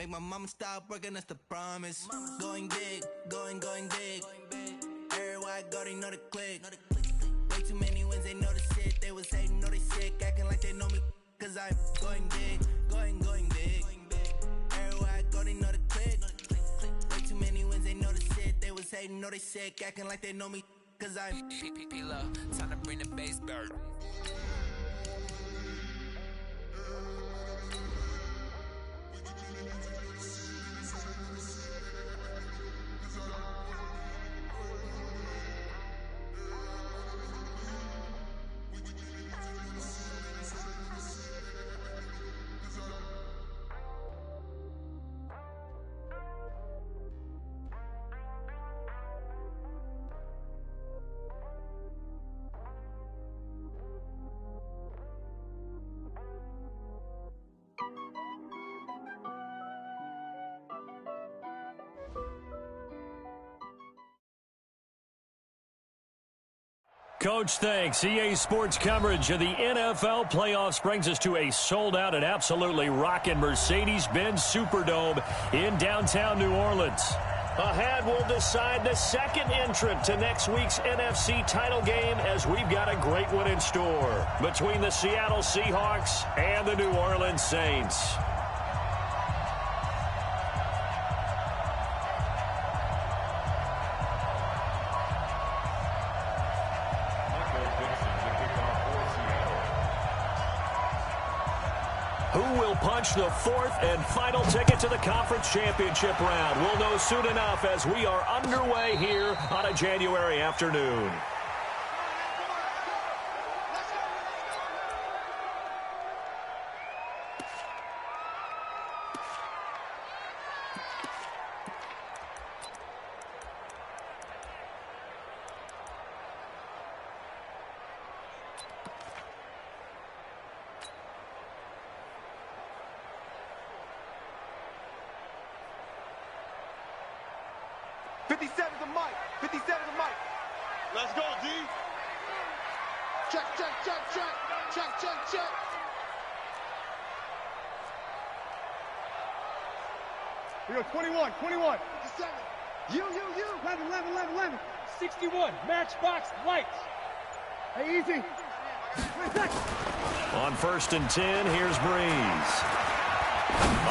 Make my mama stop working, that's the promise. Going big, going big. Everywhere I go, they know the click. Way too many wins, they know the shit. They was hating, know they sick, acting like they know me. Cause I'm going big, going big. Everywhere I go, they know the click. Way too many wins, they know the shit. They was hating, know they sick, acting like they know me. Cause I'm P-P-P-Love, time to bring the bass bird. Coach, thanks. EA Sports coverage of the NFL playoffs brings us to a sold-out and absolutely rocking Mercedes-Benz Superdome in downtown New Orleans. Ahead, we'll decide the second entrant to next week's NFC title game as we've got a great one in store between the Seattle Seahawks and the New Orleans Saints. Who will punch the fourth and final ticket to the conference championship round? We'll know soon enough as we are underway here on a January afternoon. Let's go, D. Check. We go 21. 57. You. 11. 61. Matchbox lights. Hey, easy. On 1st and 10, here's Breeze.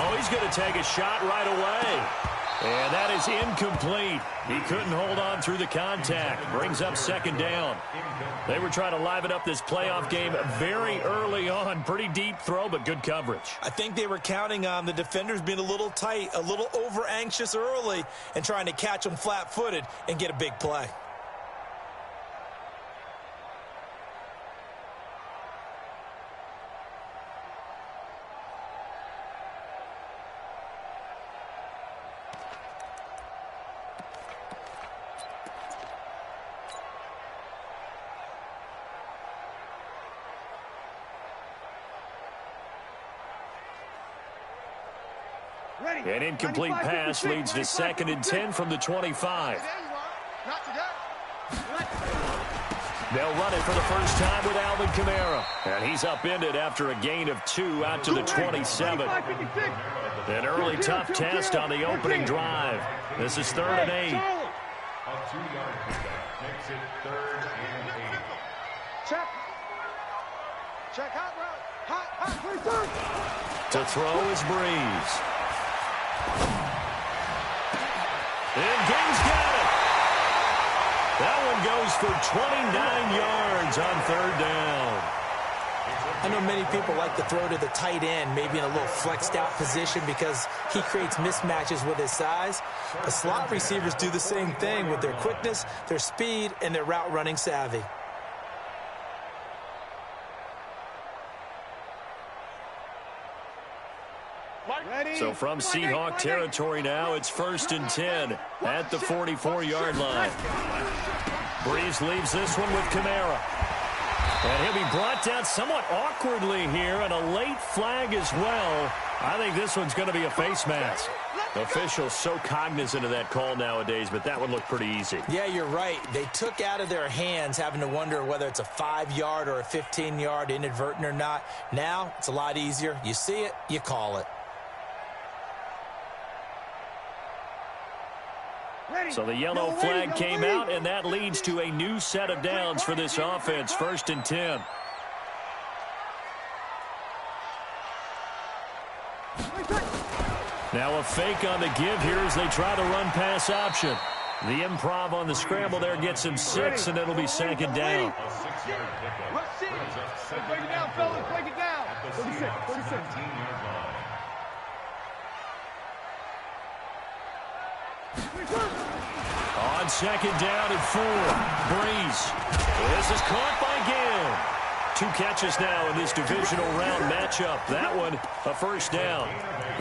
Oh, he's going to take a shot right away. And that is incomplete. He couldn't hold on through the contact. Brings up 2nd down. They were trying to liven up this playoff game very early on. Pretty deep throw, but good coverage. I think they were counting on the defenders being a little tight, a little over-anxious early, and trying to catch them flat-footed and get a big play. An incomplete pass leads to 2nd and 10 from the 25. They'll run it for the first time with Alvin Kamara. And he's upended after a gain of 2 out to the 27. An early tough test on the opening drive. This is 3rd and 8. A 2-yard pickup makes it 3rd and 8. Check hot route. To throw is Breeze. And King's got it. That one goes for 29 yards on 3rd down. I know many people like to throw to the tight end, maybe in a little flexed out position because he creates mismatches with his size. But slot receivers do the same thing with their quickness, their speed, and their route running savvy. So from Seahawk territory now, it's 1st and 10 at the 44-yard line. Breeze leaves this one with Kamara. And he'll be brought down somewhat awkwardly here, and a late flag as well. I think this one's going to be a face mask. Officials so cognizant of that call nowadays, but that one looked pretty easy. Yeah, you're right. They took out of their hands having to wonder whether it's a 5-yard or a 15-yard inadvertent or not. Now, it's a lot easier. You see it, you call it. So the yellow flag came out, and that leads to a new set of downs for this offense. 1st and 10. Now a fake on the give here as they try the run-pass option. The improv on the scramble there gets him 6, and it'll be 2nd down. Break it down, fellas. Break it down. 36. On 2nd down and 4. Breeze. This is caught by Gill. 2 catches now in this divisional round matchup. That one, a 1st down.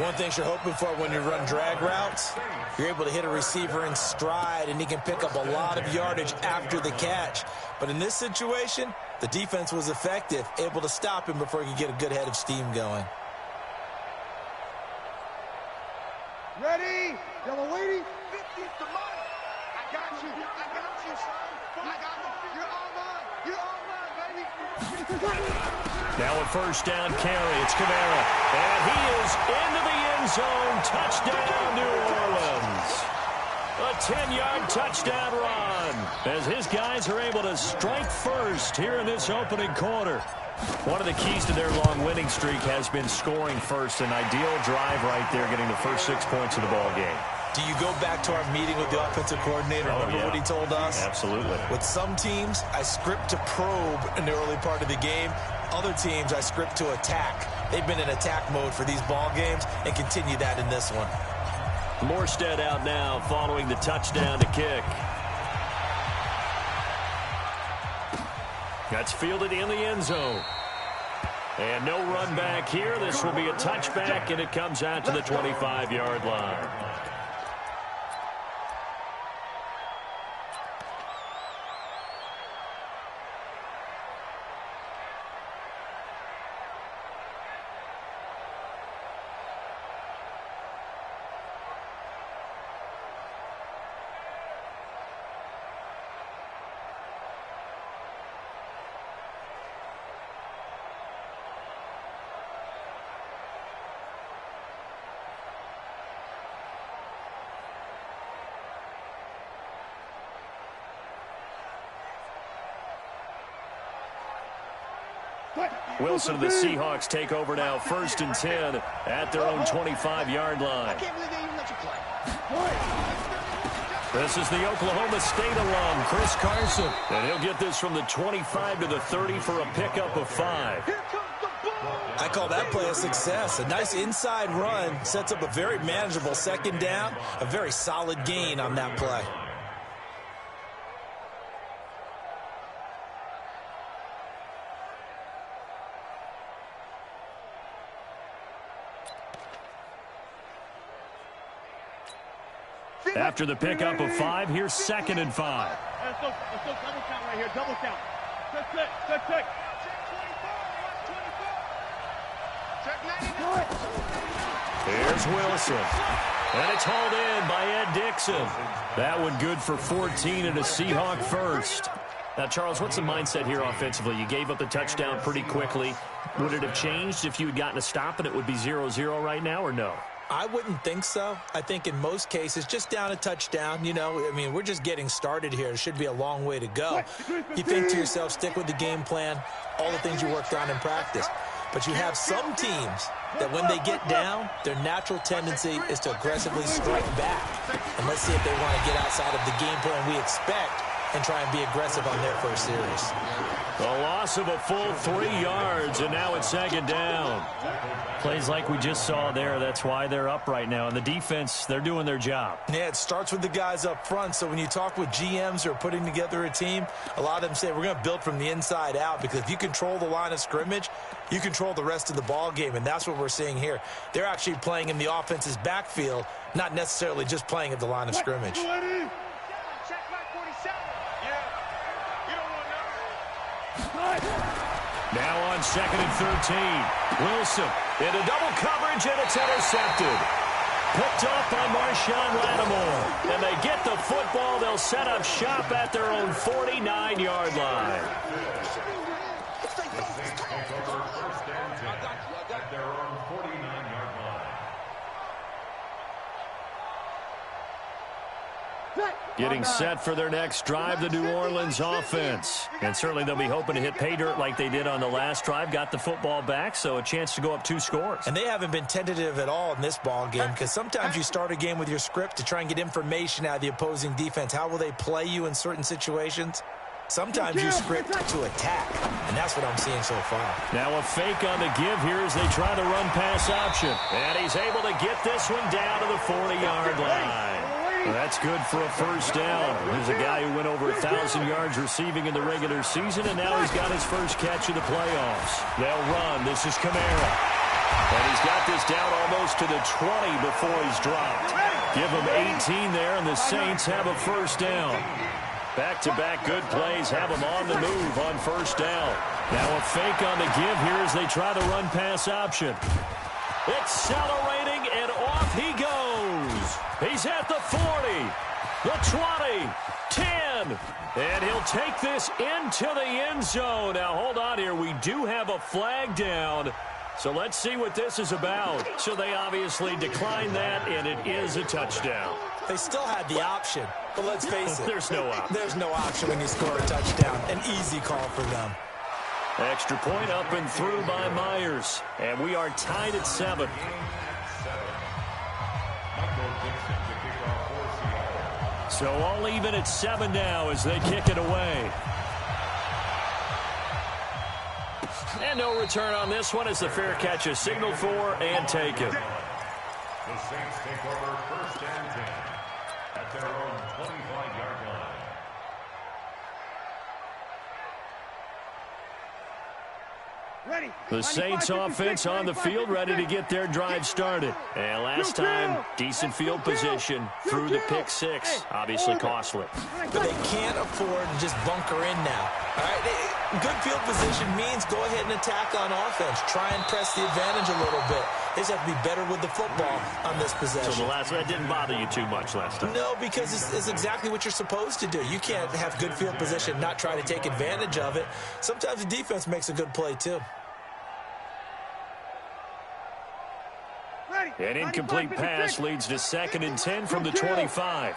One thing you're hoping for when you run drag routes, you're able to hit a receiver in stride, and he can pick up a lot of yardage after the catch. But in this situation, the defense was effective, able to stop him before he could get a good head of steam going. Ready? Yellow lady. 50 to mine. I got you, son. I got you. You're all mine. You're all mine, baby. Now a 1st down carry. It's Kamara. And he is into the end zone. Touchdown, New Orleans. A 10-yard touchdown run as his guys are able to strike first here in this opening quarter. One of the keys to their long winning streak has been scoring first. An ideal drive right there, getting the first 6 points of the ball game. Do you go back to our meeting with the offensive coordinator? Remember what he told us? Absolutely. With some teams, I script to probe in the early part of the game. Other teams, I script to attack. They've been in attack mode for these ball games and continue that in this one. Morstead out now following the touchdown to kick. That's fielded in the end zone. And no run back here. This will be a touchback, and it comes out to the 25-yard line. Wilson of the Seahawks take over now, 1st and 10 at their own 25-yard line. This is the Oklahoma State alum, Chris Carson. And he'll get this from the 25 to the 30 for a pickup of 5. I call that play a success. A nice inside run sets up a very manageable 2nd down, a very solid gain on that play. After the pickup of 5, here's 2nd and 5. Let's go double count right here. Double count. Check. Check 24. Here's Wilson. And it's hauled in by Ed Dixon. That one good for 14 and a Seahawk first. Now, Charles, what's the mindset here offensively? You gave up the touchdown pretty quickly. Would it have changed if you had gotten a stop and it would be 0-0 right now, or no? I wouldn't think so. I think in most cases, just down a touchdown, we're just getting started here. It should be a long way to go. You think to yourself, stick with the game plan, all the things you worked on in practice. But you have some teams that when they get down, their natural tendency is to aggressively strike back. And let's see if they want to get outside of the game plan we expect and try and be aggressive on their first series. A loss of a full 3 yards, and now it's 2nd down. Plays like we just saw there, that's why they're up right now. And the defense, they're doing their job. Yeah, it starts with the guys up front. So when you talk with GMs who are putting together a team, a lot of them say we're going to build from the inside out, because if you control the line of scrimmage, you control the rest of the ball game, and that's what we're seeing here. They're actually playing in the offense's backfield, not necessarily just playing at the line of scrimmage. Now on 2nd and 13. Wilson into double coverage, and it's intercepted. Picked off by Marshawn Lattimore. And they get the football. They'll set up shop at their own 49-yard line. Getting set for their next drive, the New Orleans offense. And certainly they'll be hoping to hit pay dirt like they did on the last drive. Got the football back, so a chance to go up 2 scores. And they haven't been tentative at all in this ball game, because sometimes you start a game with your script to try and get information out of the opposing defense. How will they play you in certain situations? Sometimes you script to attack, and that's what I'm seeing so far. Now a fake on the give here as they try the run-pass option. And he's able to get this one down to the 40-yard line. Well, that's good for a first down. There's a guy who went over 1,000 yards receiving in the regular season, and now he's got his first catch of the playoffs. They'll run. This is Kamara. And he's got this down almost to the 20 before he's dropped. Give him 18 there, and the Saints have a first down. Back-to-back good plays have them on the move on first down. Now a fake on the give here as they try the run-pass option. Accelerating, and off he goes. He's at the 40, the 20, 10, and he'll take this into the end zone. Now, hold on here. We do have a flag down, so let's see what this is about. So they obviously declined that, and it is a touchdown. They still had the option, but let's face it. There's no option. There's no option when you score a touchdown. An easy call for them. Extra point up and through by Myers, and we are tied at 7. So all even at 7 now as they kick it away. And no return on this one as the fair catch is signaled for and taken. The Saints take over first and 10 at their own 25-yard line. The Saints offense on the field, ready to get their drive started. And last time, decent field position through the pick 6. Obviously costly. But they can't afford to just bunker in now. All right, good field position means go ahead and attack on offense. Try and press the advantage a little bit. They just have to be better with the football on this possession. So the last one didn't bother you too much last time? No, because it's exactly what you're supposed to do. You can't have good field position, not try to take advantage of it. Sometimes the defense makes a good play, too. An incomplete pass leads to 2nd and 10 from the 25.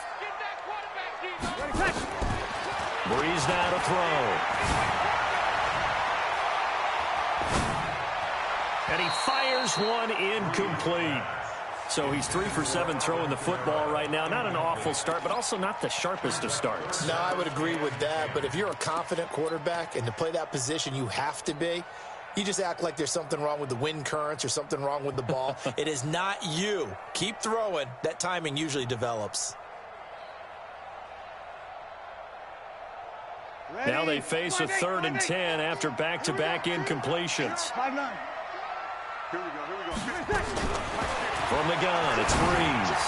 Breeze now to throw. And he fires one incomplete. So he's 3 for 7 throwing the football right now. Not an awful start, but also not the sharpest of starts. No, I would agree with that. But if you're a confident quarterback and to play that position, you have to be. You just act like there's something wrong with the wind currents or something wrong with the ball. It is not you. Keep throwing. That timing usually develops. Now they face a 3rd and 10 after back-to-back incompletions. From the gun, it's Breeze.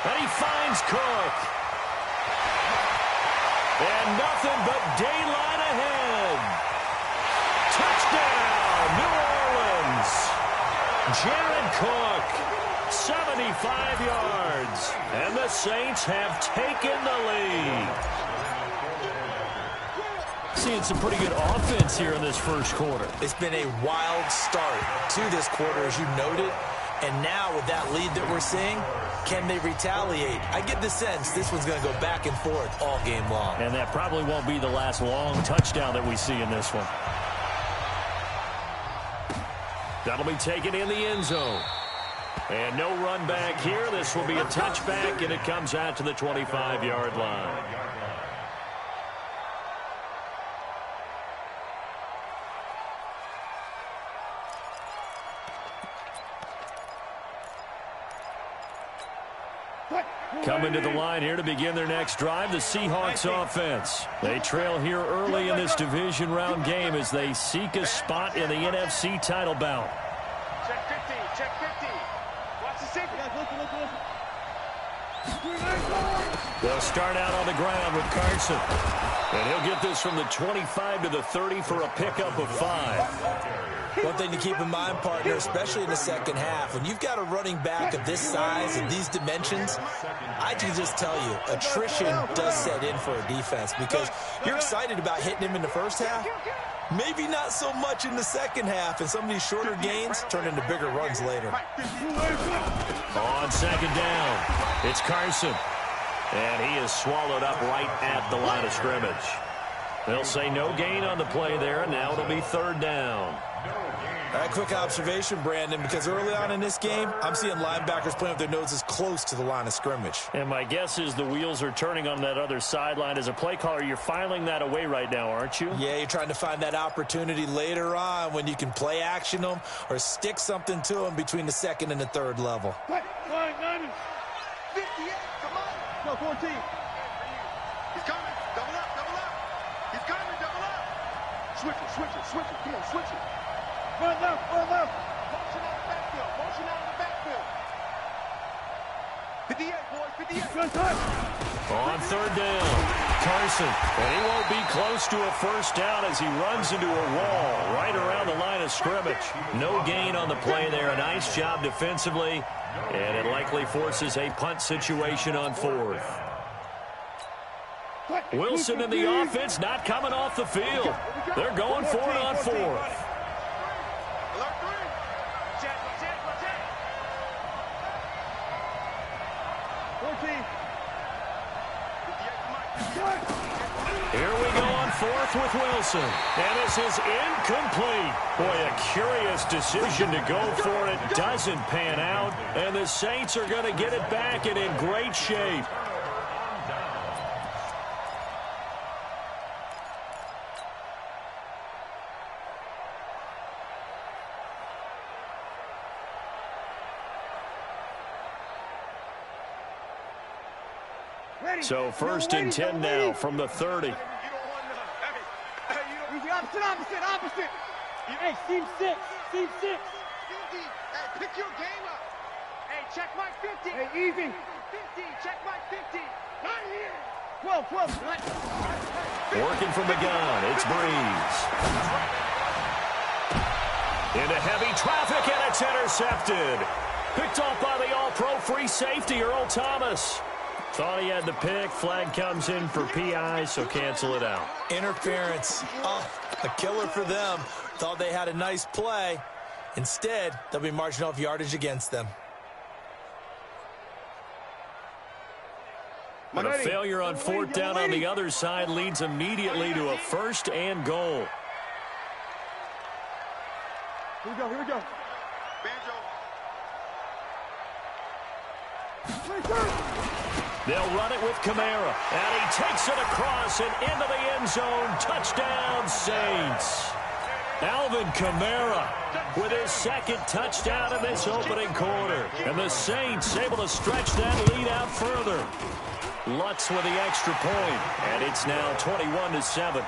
And he finds Cook. And nothing but daylight ahead. Touchdown, New Orleans. Jared Cook, 75 yards. And the Saints have taken the lead. Seeing some pretty good offense here in this first quarter. It's been a wild start to this quarter, as you noted. And now with that lead that we're seeing, can they retaliate? I get the sense this one's going to go back and forth all game long. And that probably won't be the last long touchdown that we see in this one. That'll be taken in the end zone. And no run back here. This will be a touchback, and it comes out to the 25-yard line. Coming to the line here to begin their next drive, the Seahawks offense. They trail here early in this division round game as they seek a spot in the NFC title bout. Check 50, check 50. Watch the safety. They'll start out on the ground with Carson. And he'll get this from the 25 to the 30 for a pickup of 5. One thing to keep in mind, partner, especially in the second half, when you've got a running back of this size and these dimensions, I can just tell you, attrition does set in for a defense because you're excited about hitting him in the first half. Maybe not so much in the second half, and some of these shorter gains turn into bigger runs later. On second down, it's Carson. And he is swallowed up right at the line of scrimmage. They'll say no gain on the play there, and now it'll be third down. A quick observation, Brandon, because early on in this game, I'm seeing linebackers playing with their noses close to the line of scrimmage. And my guess is the wheels are turning on that other sideline. As a play caller, you're filing that away right now, aren't you? Yeah, you're trying to find that opportunity later on when you can play action them or stick something to them between the second and the third level. 58, come on. Go, 14. He's coming. Double up, double up. He's coming, double up. Switch it, switch it, switch it. Come on, switch it. Run left, run left. Motion out of the backfield. Motion out of the backfield. 58, boys, 58. Good touch. On third down, Carson. And he won't be close to a first down as he runs into a wall right around the line of scrimmage. No gain on the play there. A nice job defensively. And it likely forces a punt situation on fourth. Wilson in the offense not coming off the field. They're going for it on fourth. Alert 3. Check, check, check. 14. 58, come on. Here we go on fourth with Wilson. And this is incomplete. Boy, a curious decision to go for it. Doesn't pan out. And the Saints are going to get it back and in great shape. So first and 10 now from the 30. You don't want none. Hey, you don't. Opposite. Hey, seam 6. Seam 6. 50. Hey, pick your game up. Hey, check my 50. Hey, easy. 50. Check my 50. Not here. 12. Working from the gun, it's Breeze. Into heavy traffic, and it's intercepted. Picked off by the all-pro free safety, Earl Thomas. Thought he had the pick. Flag comes in for PI, so cancel it out. Interference. Oh, a killer for them. Thought they had a nice play. Instead, they'll be marching off yardage against them. And a failure on fourth down on the other side leads immediately to a first and goal. Here we go. They'll run it with Kamara, and he takes it across and into the end zone. Touchdown, Saints. Alvin Kamara with his second touchdown in this opening quarter. And the Saints able to stretch that lead out further. Lutz with the extra point, and it's now 21-7.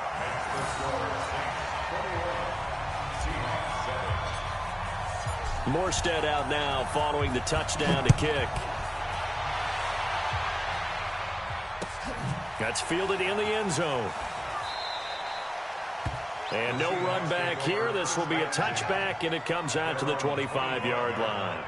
Morstead out now following the touchdown to kick. That's fielded in the end zone. And no run back here. This will be a touchback, and it comes out to the 25-yard line.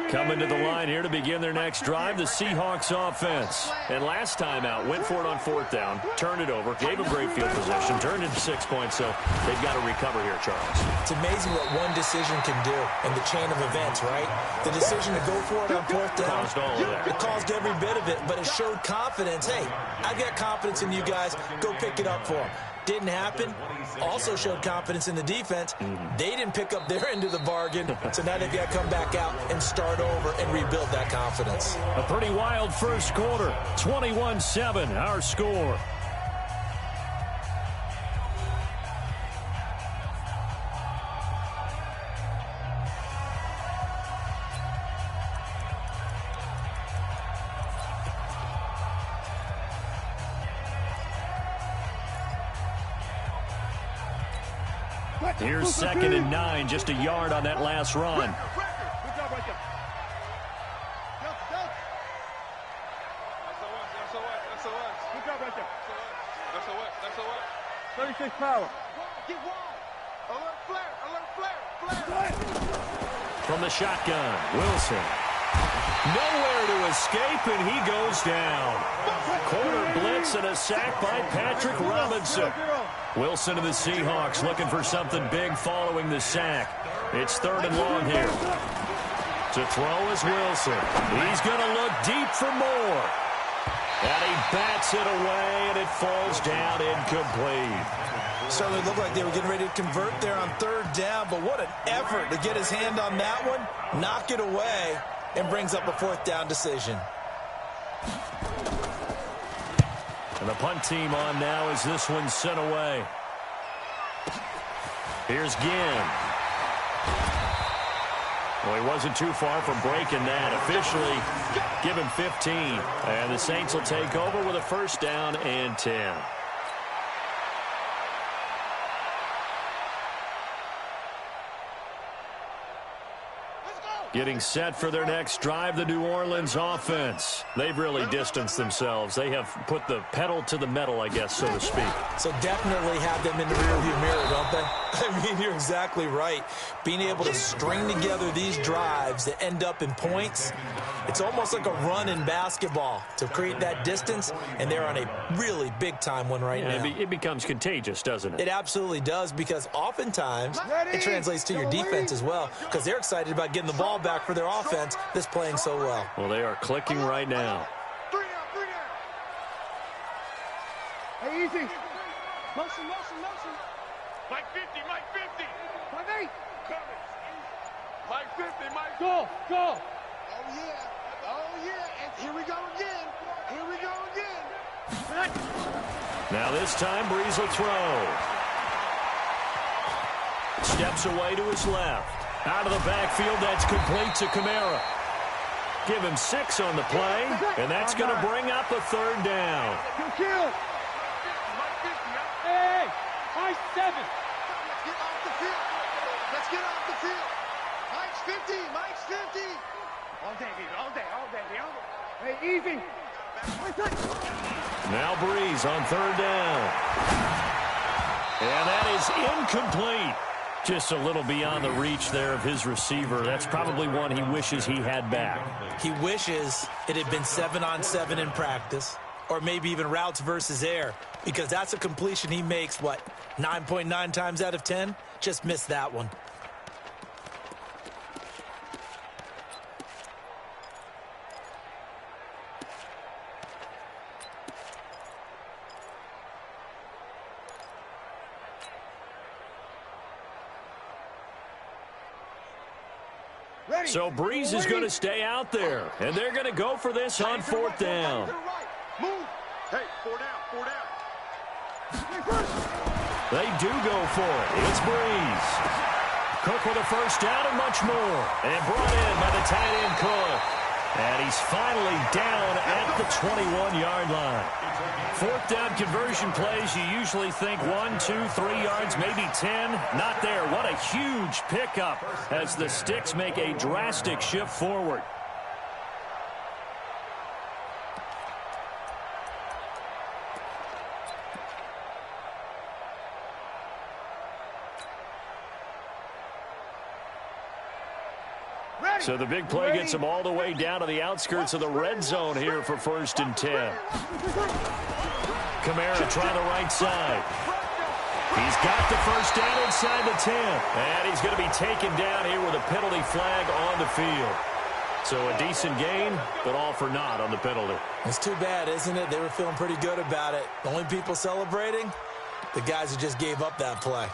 Coming to the line here to begin their next drive, the Seahawks offense. And last time out, went for it on fourth down, turned it over, gave them great field position, turned into 6 points, so they've got to recover here, Charles. It's amazing what one decision can do in the chain of events, right? The decision to go for it on fourth down, Caused all of that. it caused every bit of it, but it showed confidence. Hey, I've got confidence in you guys. Go pick it up for them. Didn't happen. Also showed confidence in the defense. They didn't pick up their end of the bargain, so now they've got to come back out and start over and rebuild that confidence. A pretty wild first quarter. 21-7, our score. Here's 2nd and 9, just a yard on that last run. Good job right there. Good job right there. 36 power. Get wide. Alert flare. Alert flare. Flare. From the shotgun, Wilson. Nowhere to escape, and he goes down. Corner blitz and a sack by Patrick Robinson. Wilson of the Seahawks looking for something big following the sack. It's 3rd and long here. To throw is Wilson. He's going to look deep for more. And he bats it away, and it falls down incomplete. Certainly looked like they were getting ready to convert there on 3rd down, but what an effort to get his hand on that one, knock it away, and brings up a 4th down decision. And the punt team on now as this one's sent away. Here's Ginn. Well, he wasn't too far from breaking that. Officially, give him 15. And the Saints will take over with a 1st down and 10. Getting set for their next drive, the New Orleans offense. They've really distanced themselves. They have put the pedal to the metal, I guess, so to speak. So definitely have them in the rearview mirror, don't they? I mean, you're exactly right. Being able to string together these drives that end up in points, it's almost like a run in basketball to create that distance, and they're on a really big-time one right now. It becomes contagious, doesn't it? It absolutely does, because oftentimes it translates to your defense as well, because they're excited about getting the ball back for their offense that's playing so well. Well, they are clicking right now. 3 down, 3 down. Hey, easy. Motion. Mike 50, Mike 50. Mike 8. Mike 50, Mike. Go. Oh, yeah. And here we go again. Now this time, Breeze will throw. Steps away to his left. Out of the backfield, that's complete to Kamara. Give him 6 on the play, and that's going to bring up a 3rd down. Kill. Hey, Mike 7. Let's get off the field. Mike's 50. All day. Hey, easy. Now Breeze on 3rd down. And that is incomplete. Just a little beyond the reach there of his receiver. That's probably one he wishes he had back. He wishes it had been 7-on-7 in practice, or maybe even routes versus air, because that's a completion he makes, 9.9 times out of 10? Just missed that one. So Breeze is going to stay out there, and they're going to go for this on 4th down. Move. Hey, 4 down. They do go for it. It's Breeze. Cook with a 1st down and much more. And brought in by the tight end Cook. And he's finally down at the 21-yard line. 4th down conversion plays, you usually think 1, 2, 3 yards, maybe 10. Not there. What a huge pickup as the Sticks make a drastic shift forward. So the big play gets him all the way down to the outskirts of the red zone here for 1st and 10. Kamara trying the right side. He's got the 1st down inside the 10. And he's going to be taken down here with a penalty flag on the field. So a decent gain, but all for naught on the penalty. It's too bad, isn't it? They were feeling pretty good about it. The only people celebrating, the guys who just gave up that play.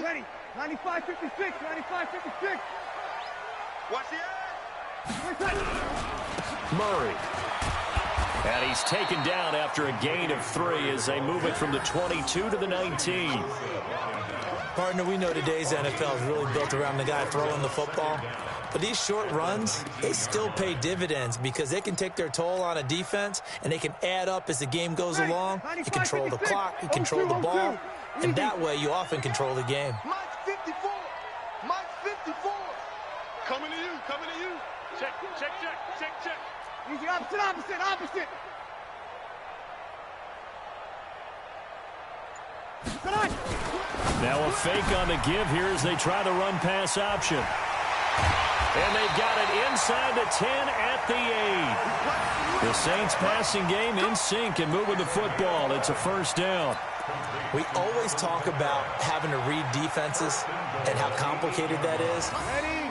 Ready. 95-56. Watch the edge. Murray. And he's taken down after a gain of 3 as they move it from the 22 to the 19. Partner, we know today's NFL is really built around the guy throwing the football. But these short runs, they still pay dividends because they can take their toll on a defense, and they can add up as the game goes along. You control the clock, you control the ball, and that way you often control the game. Mike 54. Coming to you. Check. Easy, opposite. Tonight. Now a fake on the give here as they try the run-pass option. And they've got it inside the 10 at the 8. The Saints passing game in sync and moving the football. It's a first down. We always talk about having to read defenses and how complicated that is.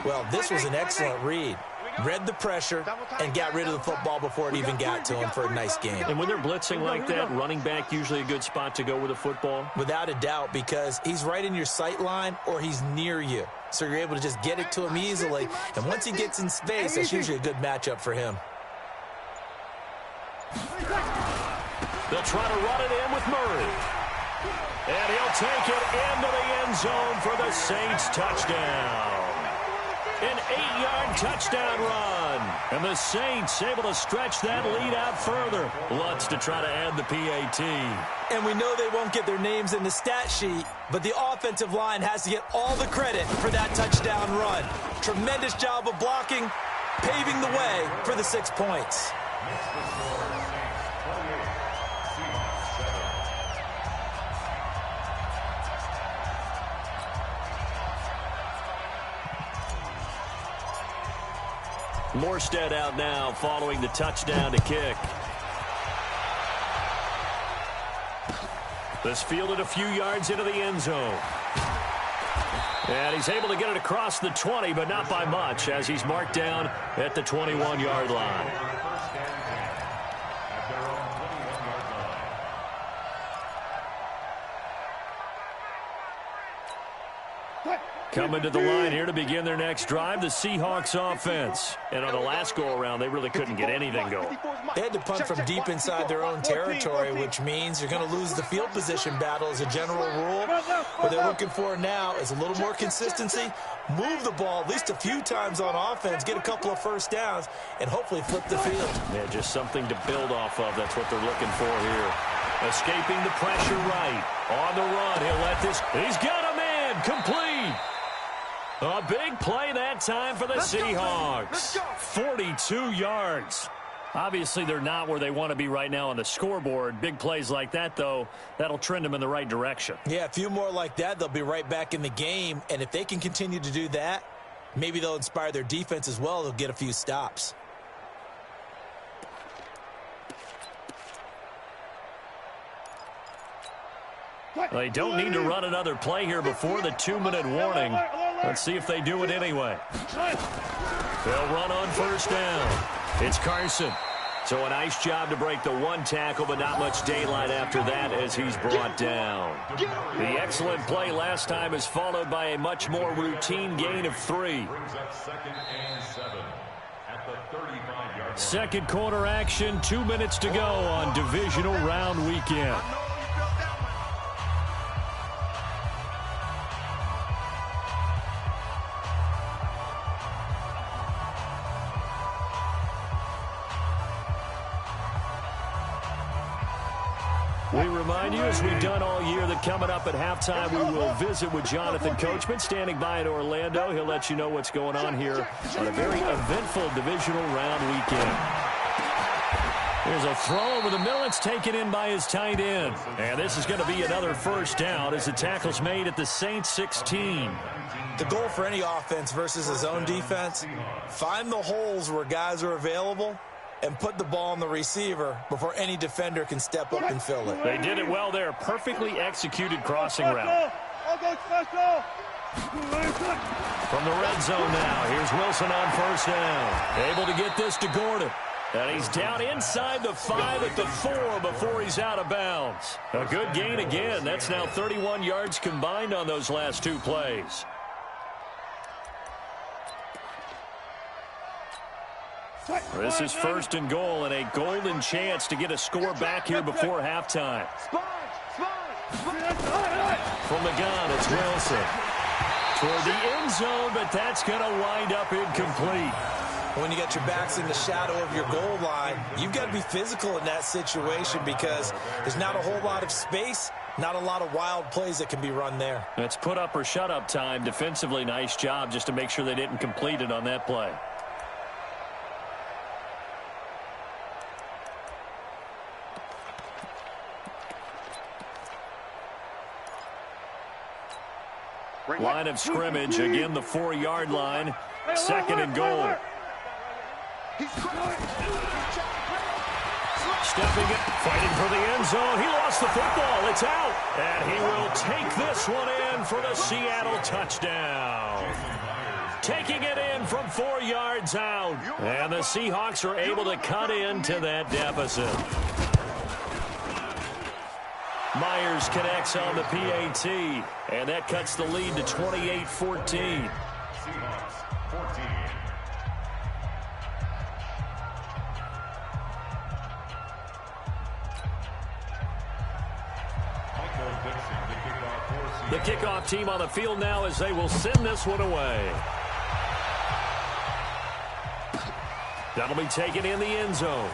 Well, this was an excellent read. Read the pressure and got rid of the football before it even got to him for a nice game. And when they're blitzing like that, running back usually a good spot to go with the football? Without a doubt, because he's right in your sight line or he's near you. So you're able to just get it to him easily. And once he gets in space, that's usually a good matchup for him. They'll try to run it in with Murray. And he'll take it into the end zone for the Saints touchdown. An 8-yard touchdown run. And the Saints able to stretch that lead out further. Lutz to try to add the PAT. And we know they won't get their names in the stat sheet, but the offensive line has to get all the credit for that touchdown run. Tremendous job of blocking, paving the way for the 6 points. Morstead out now following the touchdown to kick. This fielded a few yards into the end zone. And he's able to get it across the 20, but not by much, as he's marked down at the 21-yard line. Coming to the line here to begin their next drive, the Seahawks offense. And on the last go-around, they really couldn't get anything going. They had to punt from deep inside their own territory, which means you're going to lose the field position battle as a general rule. What they're looking for now is a little more consistency, move the ball at least a few times on offense, get a couple of first downs, and hopefully flip the field. Yeah, just something to build off of. That's what they're looking for here. Escaping the pressure right. On the run, he'll let this. He's got a man complete. A big play that time for the Seahawks. 42 yards. Obviously, they're not where they want to be right now on the scoreboard. Big plays like that, though, that'll trend them in the right direction. Yeah, a few more like that, they'll be right back in the game. And if they can continue to do that, maybe they'll inspire their defense as well. They'll get a few stops. They don't need to run another play here before the 2-minute warning. Let's see if they do it anyway. They'll run on first down. It's Carson. So a nice job to break the one tackle, but not much daylight after that as he's brought down. The excellent play last time is followed by a much more routine gain of 3. Second quarter action, 2 minutes to go on divisional round weekend. We remind you, as we've done all year, that coming up at halftime, we will visit with Jonathan Coachman standing by in Orlando. He'll let you know what's going on here on a very eventful divisional round weekend. There's a throw over the middle. It's taken in by his tight end. And this is going to be another first down as the tackle's made at the Saints 16. The goal for any offense versus his own defense, find the holes where guys are available and put the ball on the receiver before any defender can step up and fill it. They did it well there. Perfectly executed crossing route. From the red zone now, here's Wilson on first down. Able to get this to Gordon. And he's down inside the 5 at the 4 before he's out of bounds. A good gain again. That's now 31 yards combined on those last 2 plays. This is first and goal and a golden chance to get a score back here before halftime. From the gun, it's Wilson. Toward the end zone, but that's going to wind up incomplete. When you got your backs in the shadow of your goal line, you've got to be physical in that situation because there's not a whole lot of space, not a lot of wild plays that can be run there. It's put up or shut up time. Defensively, nice job just to make sure they didn't complete it on that play. Line of scrimmage, again the 4-yard line. Second and goal. Stepping it, fighting for the end zone. He lost the football. It's out. And he will take this one in for the Seattle touchdown. Taking it in from 4 yards out. And the Seahawks are able to cut into that deficit. Myers connects on the PAT. And that cuts the lead to 28-14. Seahawks 14. The kickoff team on the field now as they will send this one away. That'll be taken in the end zone.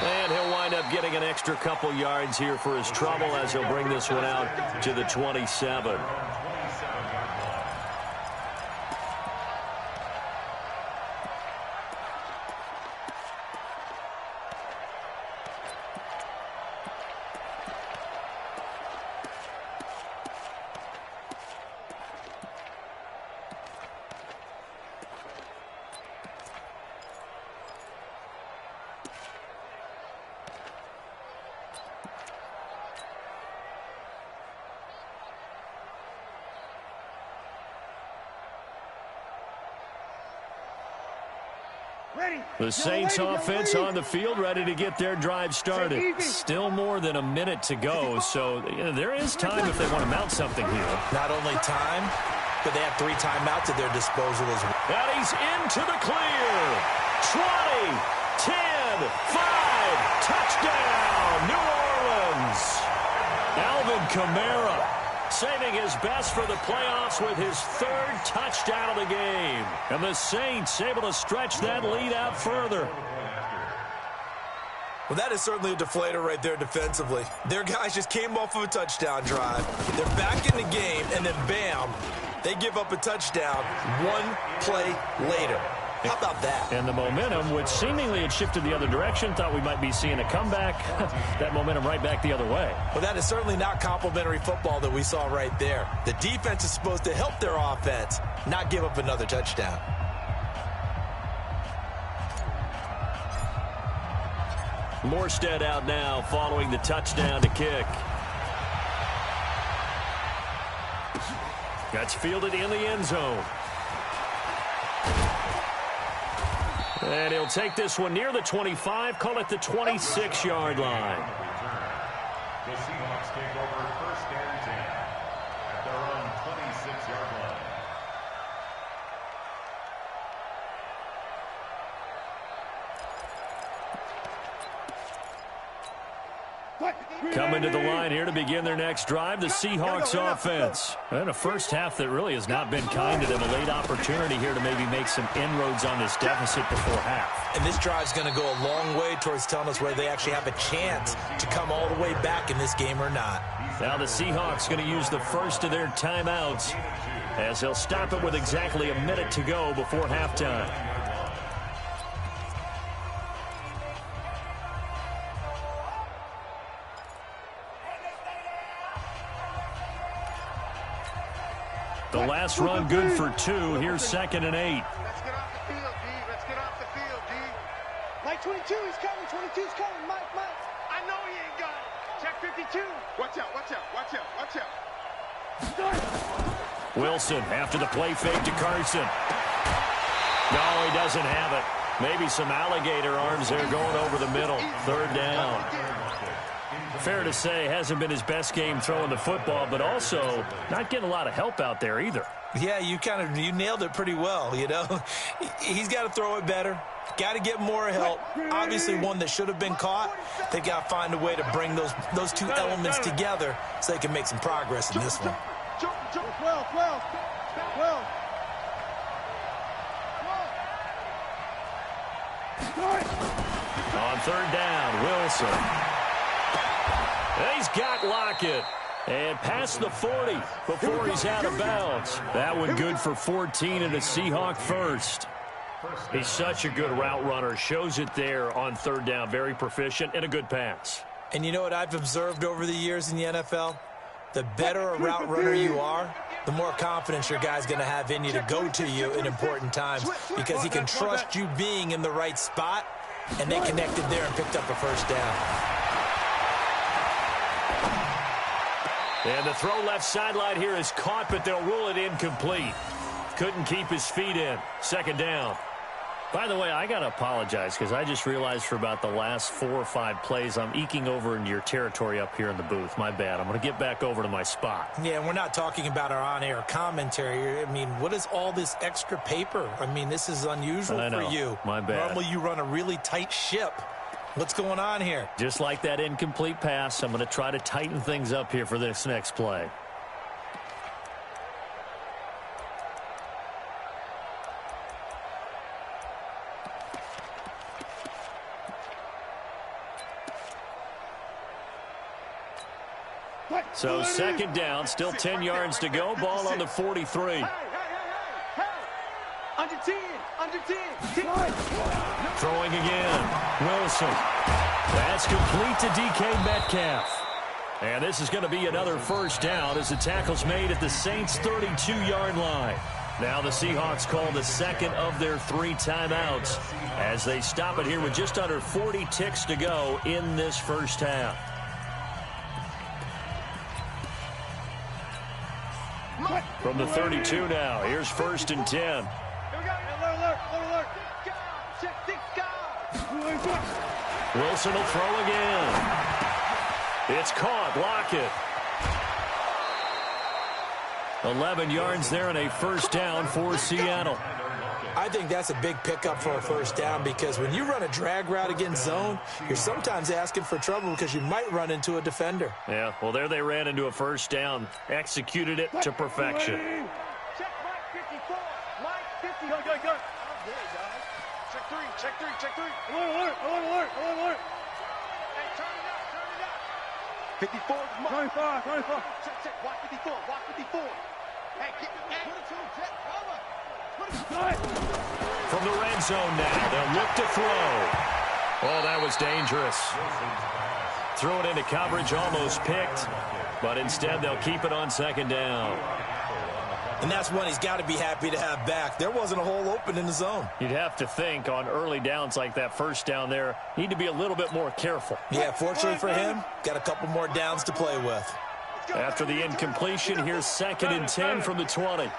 And he'll wind up getting an extra couple yards here for his trouble as he'll bring this one out to the 27. The Saints offense on the field, ready to get their drive started. Still more than a minute to go, so there is time if they want to mount something here. Not only time, but they have 3 timeouts at their disposal as well. And he's into the clear. 20, 10, 5, touchdown, New Orleans. Alvin Kamara saving his best for the playoffs with his 3rd touchdown of the game. And the Saints able to stretch that lead out further. Well, that is certainly a deflator right there defensively. Their guys just came off of a touchdown drive. They're back in the game, and then bam, they give up a touchdown 1 play later. How about that? And the momentum, which seemingly had shifted the other direction, thought we might be seeing a comeback. That momentum right back the other way. Well, that is certainly not complimentary football that we saw right there. The defense is supposed to help their offense, not give up another touchdown. Morstead out now following the touchdown to kick. That's fielded in the end zone. And he'll take this one near the 25, call it the 26-yard line. The Seahawks take over 1st and 10 at their own 26-yard line. Coming to the line here to begin their next drive, the Seahawks offense. And a first half that really has not been kind to them. A late opportunity here to maybe make some inroads on this deficit before half. And this drive's going to go a long way towards telling us whether they actually have a chance to come all the way back in this game or not. Now the Seahawks going to use the first of their timeouts as they'll stop it with exactly a minute to go before halftime. The last run good for 2. Here's 2nd and 8. Let's get off the field, D. Let's get off the field, D. Mike 22, he's coming. 22's coming. Mike. I know he ain't got it. Check 52. Watch out. Start. Wilson after the play fake to Carson. No, he doesn't have it. Maybe some alligator arms there going over the middle. 3rd down. Fair to say, hasn't been his best game throwing the football, but also not getting a lot of help out there either. Yeah, you nailed it pretty well, you know. He's got to throw it better. Got to get more help. Obviously one that should have been caught. They got to find a way to bring those 2 elements together so they can make some progress in this one. 12. On 3rd down, Wilson. He's got Lockett. And past the 40 before he's out of bounds. That one good for 14 and a Seahawk first. He's such a good route runner. Shows it there on 3rd down. Very proficient and a good pass. And you know what I've observed over the years in the NFL? the better a route runner you are, the more confidence your guy's going to have in you to go to you in important times because he can trust you being in the right spot, and they connected there and picked up a first down. And the throw left sideline here is caught, but they'll rule it incomplete. Couldn't keep his feet in. Second down. By the way, I got to apologize because I just realized for about the last 4 or 5 plays, I'm eking over into your territory up here in the booth. My bad. I'm going to get back over to my spot. Yeah, and we're not talking about our on-air commentary. I mean, what is all this extra paper? I mean, this is unusual for you. My bad. Normally you run a really tight ship. What's going on here? Just like that incomplete pass, I'm going to try to tighten things up here for this next play. So second down, still 10 yards to go. Ball on the 43. Under 10, under 10. Throwing again. Wilson. That's complete to DK Metcalf. And this is going to be another first down as the tackle's made at the Saints' 32-yard line. Now the Seahawks call the second of their 3 timeouts as they stop it here with just under 40 ticks to go in this first half. From the 32 now, here's 1st and 10. Wilson will throw again. It's caught. Lockett. 11 yards there and a first down for Seattle. I think that's a big pickup for a first down because when you run a drag route against zone, you're sometimes asking for trouble because you might run into a defender. Yeah, well, there they ran into a first down. Executed it to perfection. Check Mike 54. Mike 50. Go. Check three. Alert. Hey, turn it up. 54. 25. Check. Walk 54. Hey, put it to him, Check. From the red zone now, they'll look to throw. Oh, that was dangerous. Threw it into coverage, almost picked, but instead they'll keep it on second down. And that's one he's got to be happy to have back. There wasn't a hole open in the zone. You'd have to think on early downs like that first down there, need to be a little bit more careful. Yeah, fortunately for him, got a couple more downs to play with. After the incompletion, here's 2nd and 10 from the 20.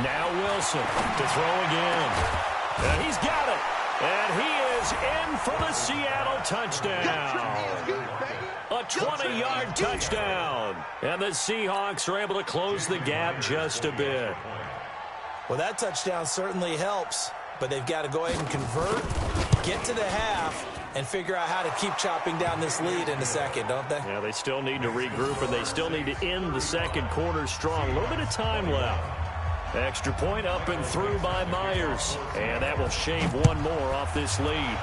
Now Wilson to throw again. And he's got it. And he is in for the Seattle touchdown. A 20-yard touchdown. And the Seahawks are able to close the gap just a bit. Well, that touchdown certainly helps, but they've got to go ahead and convert, get to the half, and figure out how to keep chopping down this lead in the second, don't they? Yeah, they still need to regroup, and they still need to end the second quarter strong. A little bit of time left. Extra point up and through by Myers. And that will shave one more off this lead.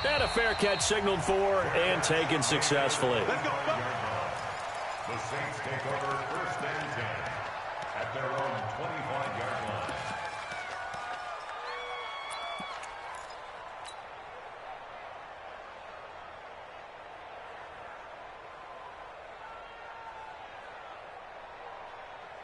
And a fair catch signaled for and taken successfully. The Saints take over 1st and 10 at their own 25-yard line.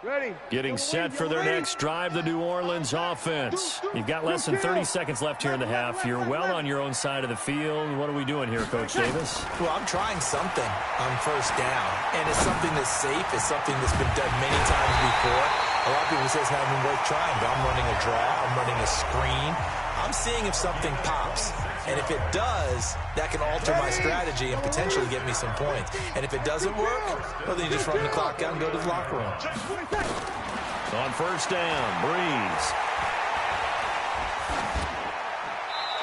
Ready. Getting set for their next drive, the New Orleans offense. You've got less than 30 seconds left here in the half. You're well on your own side of the field. What are we doing here, Coach Davis? Well, I'm trying something on first down, and it's something that's safe. It's something that's been done many times before. A lot of people say it's not even worth trying, but I'm running a draw. I'm running a screen. I'm seeing if something pops. And if it does, that can alter my strategy and potentially get me some points. And if it doesn't work, well, then you just run the clock out and go to the locker room. On first down, Breeze.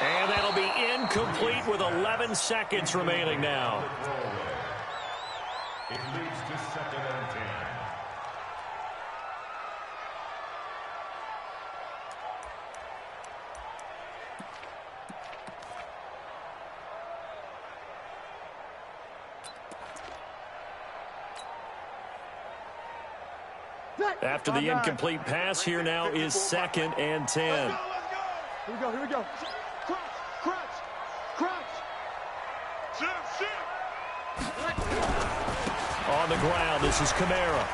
And that'll be incomplete with 11 seconds remaining now. It leads to 2nd and 10. After the incomplete pass, here now is 2nd and 10. Here we go. Crunch. on the ground. This is Kamara.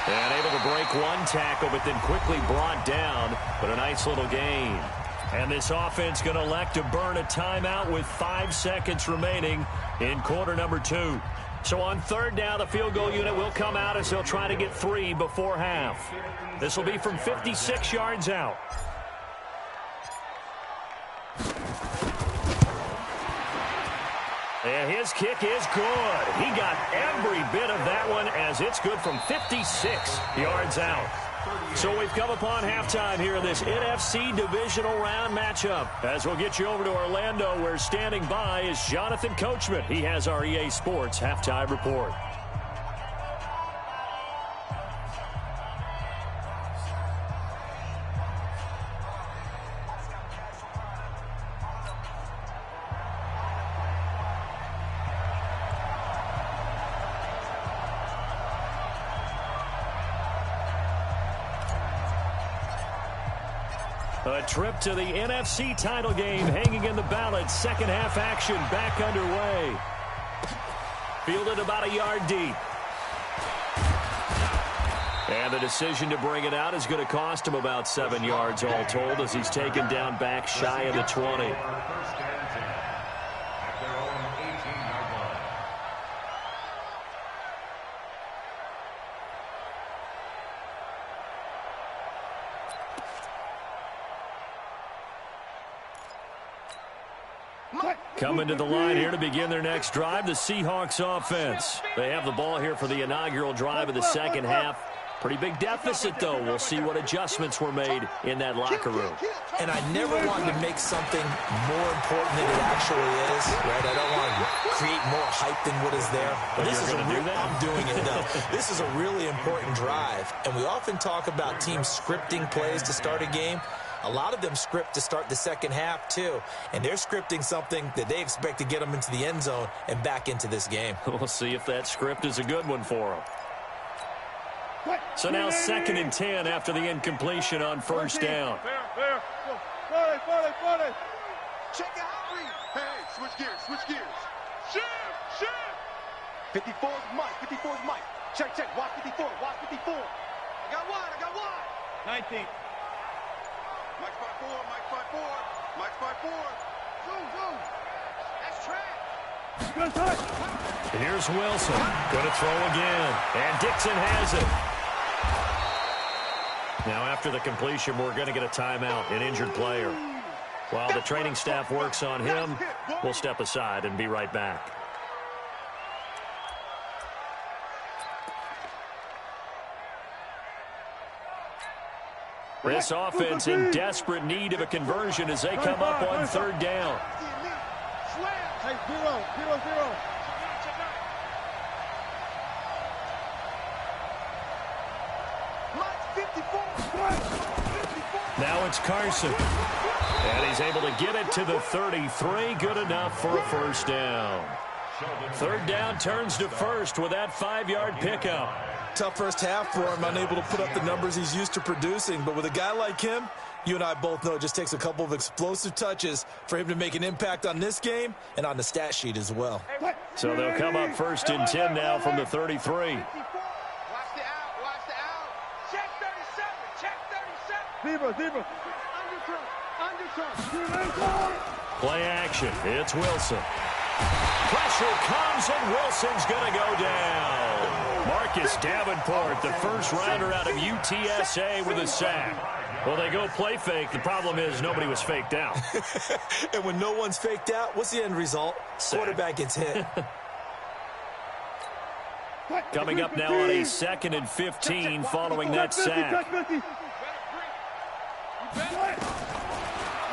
And able to break one tackle, but then quickly brought down. But a nice little gain. And this offense going to elect to burn a timeout with 5 seconds remaining in quarter number 2. So on third down, the field goal unit will come out as they'll try to get 3 before half. This will be from 56 yards out. And his kick is good. He got every bit of that one as it's good from 56 yards out. So we've come upon halftime here in this NFC divisional round matchup. As we'll get you over to Orlando, where standing by is Jonathan Coachman. He has our EA Sports halftime report. A trip to the NFC title game hanging in the balance. Second half action back underway. Fielded about a yard deep. And the decision to bring it out is going to cost him about 7 yards all told as he's taken down back shy of the 20. Coming to the line here to begin their next drive, the Seahawks offense. They have the ball here for the inaugural drive of the second half. Pretty big deficit, though. We'll see what adjustments were made in that locker room. And I never wanted to make something more important than it actually is, right? I don't want to create more hype than what is there. But this is I'm doing it, though. This is a really important drive. And we often talk about teams scripting plays to start a game. A lot of them script to start the second half, too. And they're scripting something that they expect to get them into the end zone and back into this game. We'll see if that script is a good one for them. So now 2nd and 10 after the incompletion on first down. Check it out. Hey, switch gears. Shift. 54's Mike. Check. Watch 54. I got one. 19. Mike's 5'4". Zoom. That's track. And here's Wilson. Going to throw again. And Dixon has it. Now after the completion, we're going to get a timeout, an injured player. While the training staff works on him, we'll step aside and be right back. This offense in desperate need of a conversion as they come up on third down. Hey, 0. Now it's Carson. And he's able to get it to the 33. Good enough for a first down. Third down turns to first with that 5-yard pickup. Tough first half for him, unable to put up the numbers he's used to producing. But with a guy like him, you and I both know it just takes a couple of explosive touches for him to make an impact on this game and on the stat sheet as well. So they'll come up 1st and 10 now from the 33. Watch the out. Check 37. Zebra. Underturn. Play action. It's Wilson. Pressure comes, and Wilson's going to go down. Marcus Davenport, the first rounder out of UTSA with a sack. Well, they go play fake. The problem is nobody was faked out. And when no one's faked out, what's the end result? Sack. Quarterback gets hit. Coming up now on a 2nd and 15 following that sack.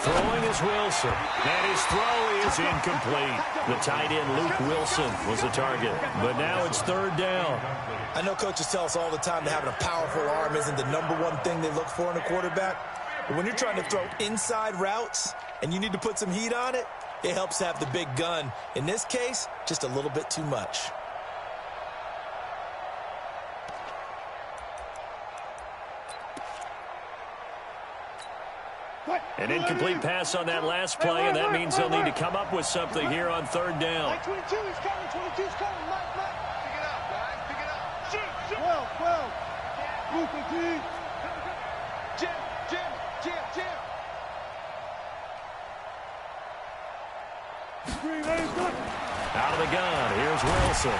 Throwing is Wilson, and his throw is incomplete. The tight end, Luke Wilson, was the target. But now it's third down. I know coaches tell us all the time that having a powerful arm isn't the #1 thing they look for in a quarterback. But when you're trying to throw inside routes and you need to put some heat on it, it helps to have the big gun. In this case, just a little bit too much. An incomplete pass on that last play, and that means they'll need to come up with something here on third down. Mike 22 is coming. 22's coming. Mike. Pick it up, guys. Pick it up. Shoot. 12. Move the team. Jim. Out of the gun, here's Wilson.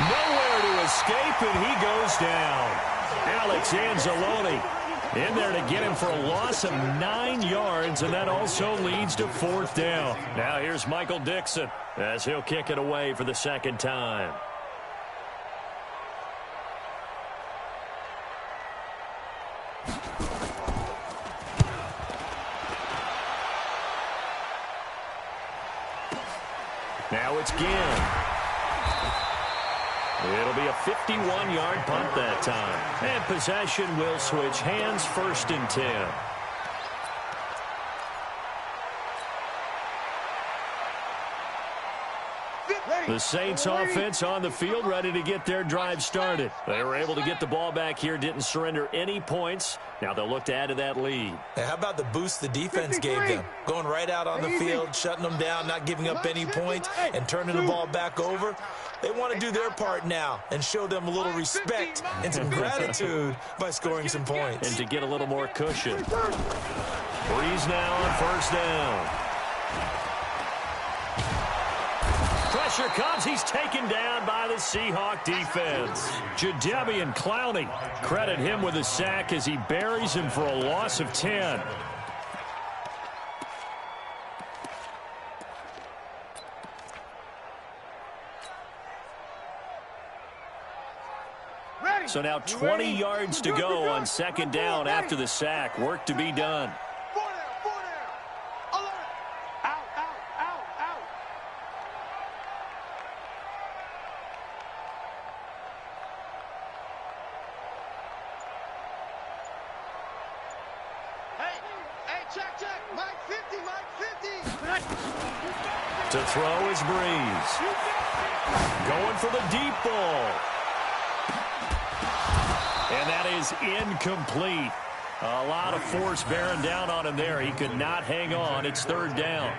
Nowhere to escape, and he goes down. Alex Anzalone in there to get him for a loss of 9 yards, and that also leads to fourth down. Now here's Michael Dixon as he'll kick it away for the second time. Now it's Ginn. It'll be a 51-yard punt that time. And possession will switch hands, 1st and 10. The Saints offense on the field, ready to get their drive started. They were able to get the ball back here, didn't surrender any points. Now they'll look to add to that lead. How about the boost the defense gave them? Going right out on the field, shutting them down, not giving up any points, and turning the ball back over. They want to do their part now and show them a little respect and some gratitude by scoring some points. And to get a little more cushion. Breeze now on 1st down. Pressure comes. He's taken down by the Seahawk defense. Jadeveon Clowney, credit him with a sack as he buries him for a loss of 10. So now 20 yards to go on 2nd down after the sack. Work to be done. To throw is Breeze. Going for the deep ball. And that is incomplete. A lot of force bearing down on him there. He could not hang on. It's 3rd down.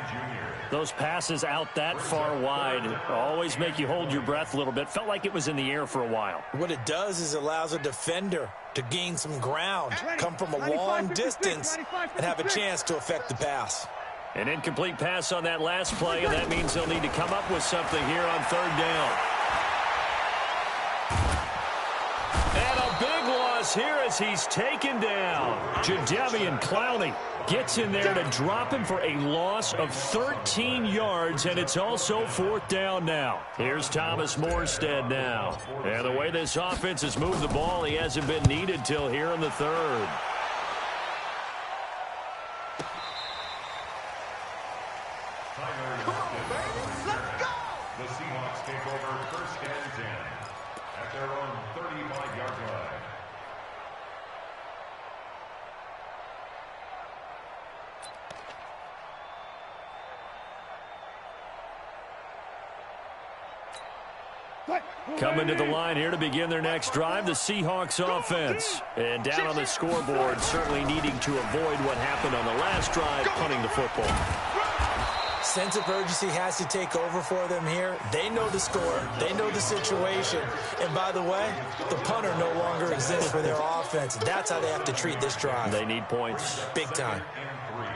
Those passes out that far wide always make you hold your breath a little bit. Felt like it was in the air for a while. What it does is allows a defender to gain some ground, come from a long distance, and have a chance to affect the pass. An incomplete pass on that last play, and that means they'll need to come up with something here on 3rd down. And a big loss here as he's taken down. Jadeveon Clowney gets in there to drop him for a loss of 13 yards, and it's also 4th down now. Here's Thomas Morstead now. And the way this offense has moved the ball, he hasn't been needed till here in the 3rd. The Seahawks take over 1st and 10 at their own 35-yard line. Coming to the line here to begin their next drive, the Seahawks offense. And down on the scoreboard, certainly needing to avoid what happened on the last drive, punting the football. Sense of urgency has to take over for them here. They know the score. They know the situation. And by the way, the punter no longer exists for their offense. That's how they have to treat this drive. They need points. Big time. And 3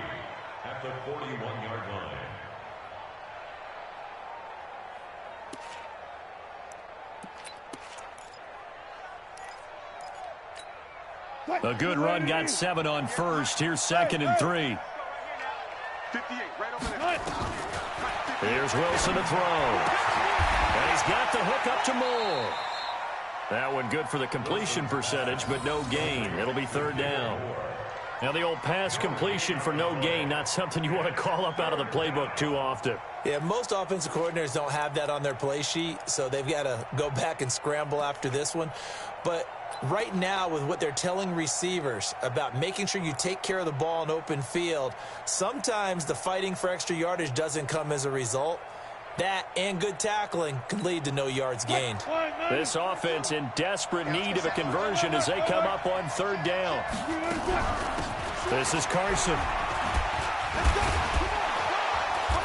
at the 41-yard line. A good run got 7 on 1st. Here's 2nd and 3. 58, right over there. Here's Wilson to throw. And he's got the hook up to Moore. That one good for the completion percentage, but no gain. It'll be 3rd down. Now the old pass completion for no gain, not something you want to call up out of the playbook too often. Yeah, most offensive coordinators don't have that on their play sheet, so they've got to go back and scramble after this one. But right now, with what they're telling receivers about making sure you take care of the ball in open field, sometimes the fighting for extra yardage doesn't come as a result. That and good tackling can lead to no yards gained. This offense in desperate need of a conversion as they come up on 3rd down. This is Carson.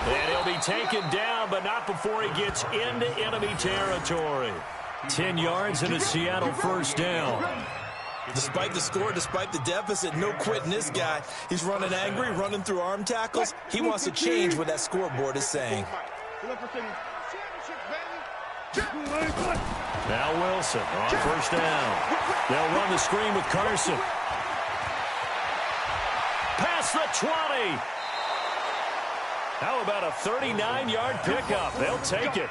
And he'll be taken down, but not before he gets into enemy territory. 10 yards and a Seattle first down. Despite the score, despite the deficit, no quitting this guy. He's running angry, running through arm tackles. He wants to change what that scoreboard is saying. Now Wilson on first down. They'll run the screen with Carson. Past the 20. How about a 39-yard pickup? They'll take it.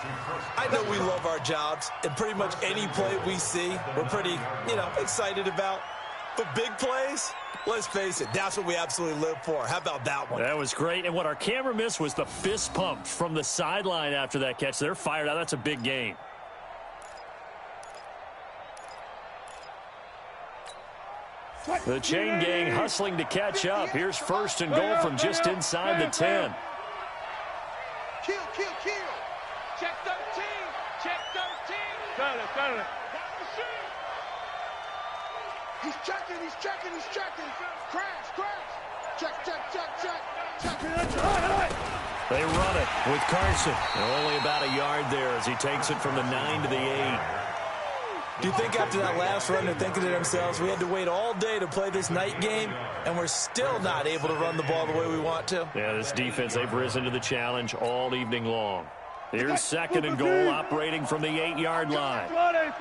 I know we love our jobs, and pretty much any play we see, we're pretty, excited about. But big plays, let's face it, that's what we absolutely live for. How about that one? That was great. And what our camera missed was the fist pump from the sideline after that catch. They're fired out. That's a big gain. The chain gang hustling to catch up. Here's first and goal from just inside the 10. Kill. Check 13. Check 13. Got it. He's checking. Crash. Check. They run it with Carson. Only about a yard there as he takes it from the 9 to the 8. Do you think after that last run they're thinking to themselves, we had to wait all day to play this night game, and we're still not able to run the ball the way we want to? Yeah, this defense, they've risen to the challenge all evening long. Here's second and goal operating from the 8-yard line. Friday.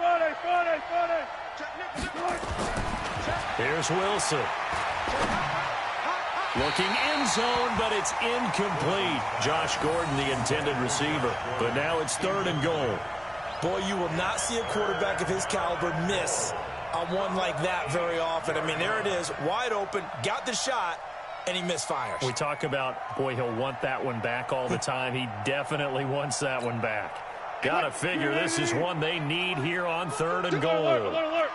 Here's Wilson. Looking end zone, but it's incomplete. Josh Gordon, the intended receiver. But now it's third and goal. Boy, you will not see a quarterback of his caliber miss on one like that very often. I mean, there it is, wide open, got the shot, and he misfires. We talk about, boy, he'll want that one back all the time. He definitely wants that one back. Got to figure this is one they need here on third and goal. Alert.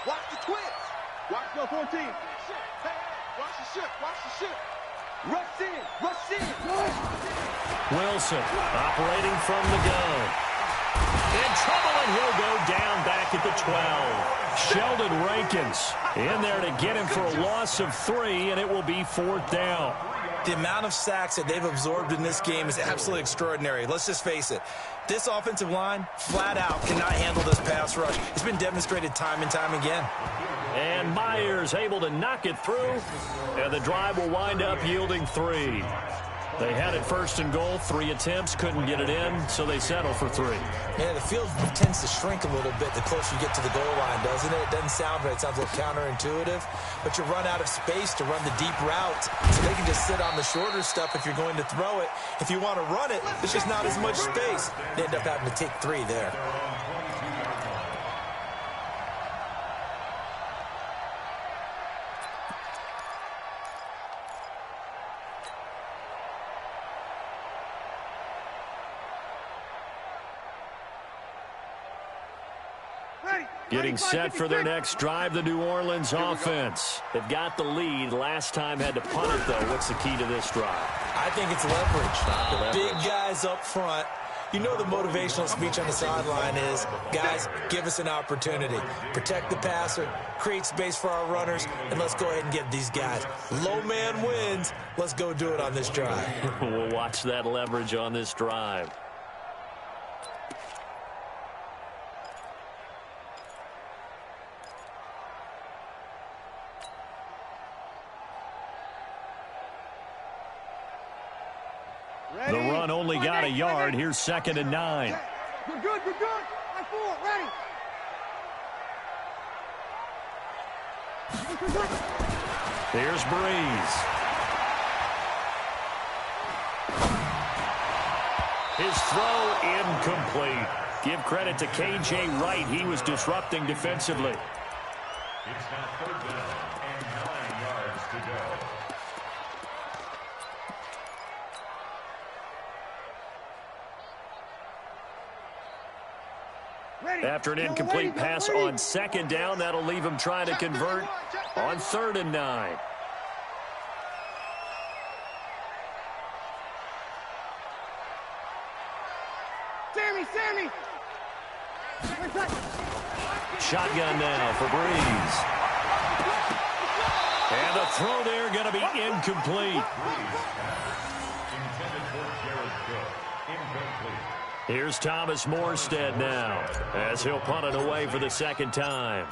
Watch the twist. Watch go 14. Watch the ship. Rush in. Wilson operating from the gun. In trouble, and he'll go down back at the 12. Sheldon Rankins in there to get him for a loss of 3, and it will be fourth down. The amount of sacks that they've absorbed in this game is absolutely extraordinary. Let's just face it. This offensive line, flat out, cannot handle this pass rush. It's been demonstrated time and time again. And Myers able to knock it through, and the drive will wind up yielding 3. They had it first and goal, 3 attempts, couldn't get it in, so they settle for 3. Yeah, the field tends to shrink a little bit the closer you get to the goal line, doesn't it? It doesn't sound right. It sounds a little counterintuitive, but you run out of space to run the deep route, so they can just sit on the shorter stuff if you're going to throw it. If you want to run it, there's just not as much space. They end up having to take 3 there. Getting set for their next drive, the New Orleans offense. They've got the lead. Last time had to punt it, though. What's the key to this drive? I think it's leverage. The big guys up front. You know the motivational speech on the sideline is, guys, give us an opportunity. Protect the passer, create space for our runners, and let's go ahead and get these guys. Low man wins. Let's go do it on this drive. We'll watch that leverage on this drive. The run only got a yard. Here's second and 9. We're good. High 4, ready. Here's Breeze. His throw incomplete. Give credit to K.J. Wright. He was disrupting defensively. It's now third down and 9 yards to go. After an incomplete pass on second down, that'll leave him trying to convert on third and 9. Sammy! Shotgun now for Breeze. And the throw there going to be incomplete. Here's Thomas Morstead now, as he'll punt it away for the second time.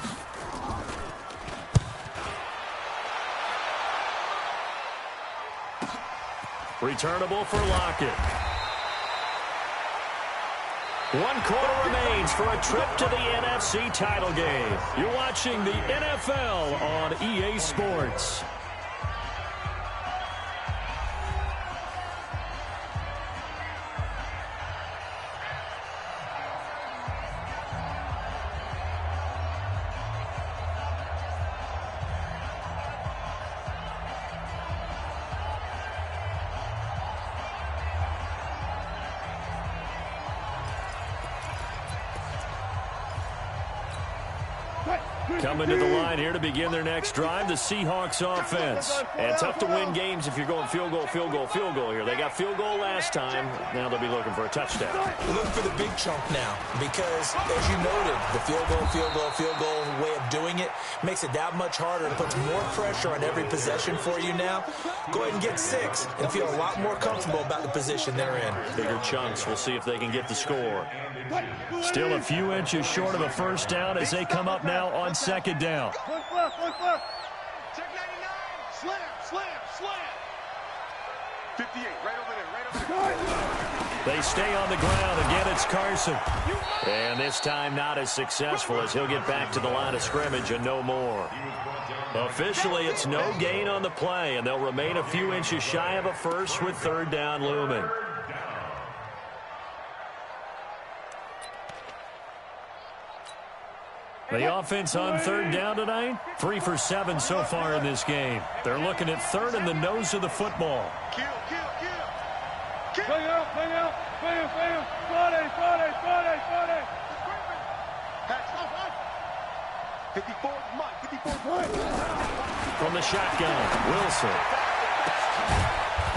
Returnable for Lockett. 1 quarter remains for a trip to the NFC title game. You're watching the NFL on EA Sports. Coming to the line here to begin their next drive, the Seahawks offense. And tough to win games if you're going field goal, field goal, field goal here. They got field goal last time. Now they'll be looking for a touchdown. Look for the big chunk now because, as you noted, the field goal, field goal, field goal way of doing it makes it that much harder and puts more pressure on every possession for you now. Go ahead and get 6 and feel a lot more comfortable about the position they're in. Bigger chunks. We'll see if they can get the score. Still a few inches short of a first down as they come up now on second down. Check 99. Slam, slam, slam. 58, right over there. They stay on the ground. Again, it's Carson. And this time not as successful as he'll get back to the line of scrimmage and no more. Officially, it's no gain on the play, and they'll remain a few inches shy of a first with third down looming. The offense on third down tonight, 3 for 7 so far in this game. They're looking at third in the nose of the football. Kill. Bang out. Bam. 40. 54, Mike. 54. From the shotgun, Wilson.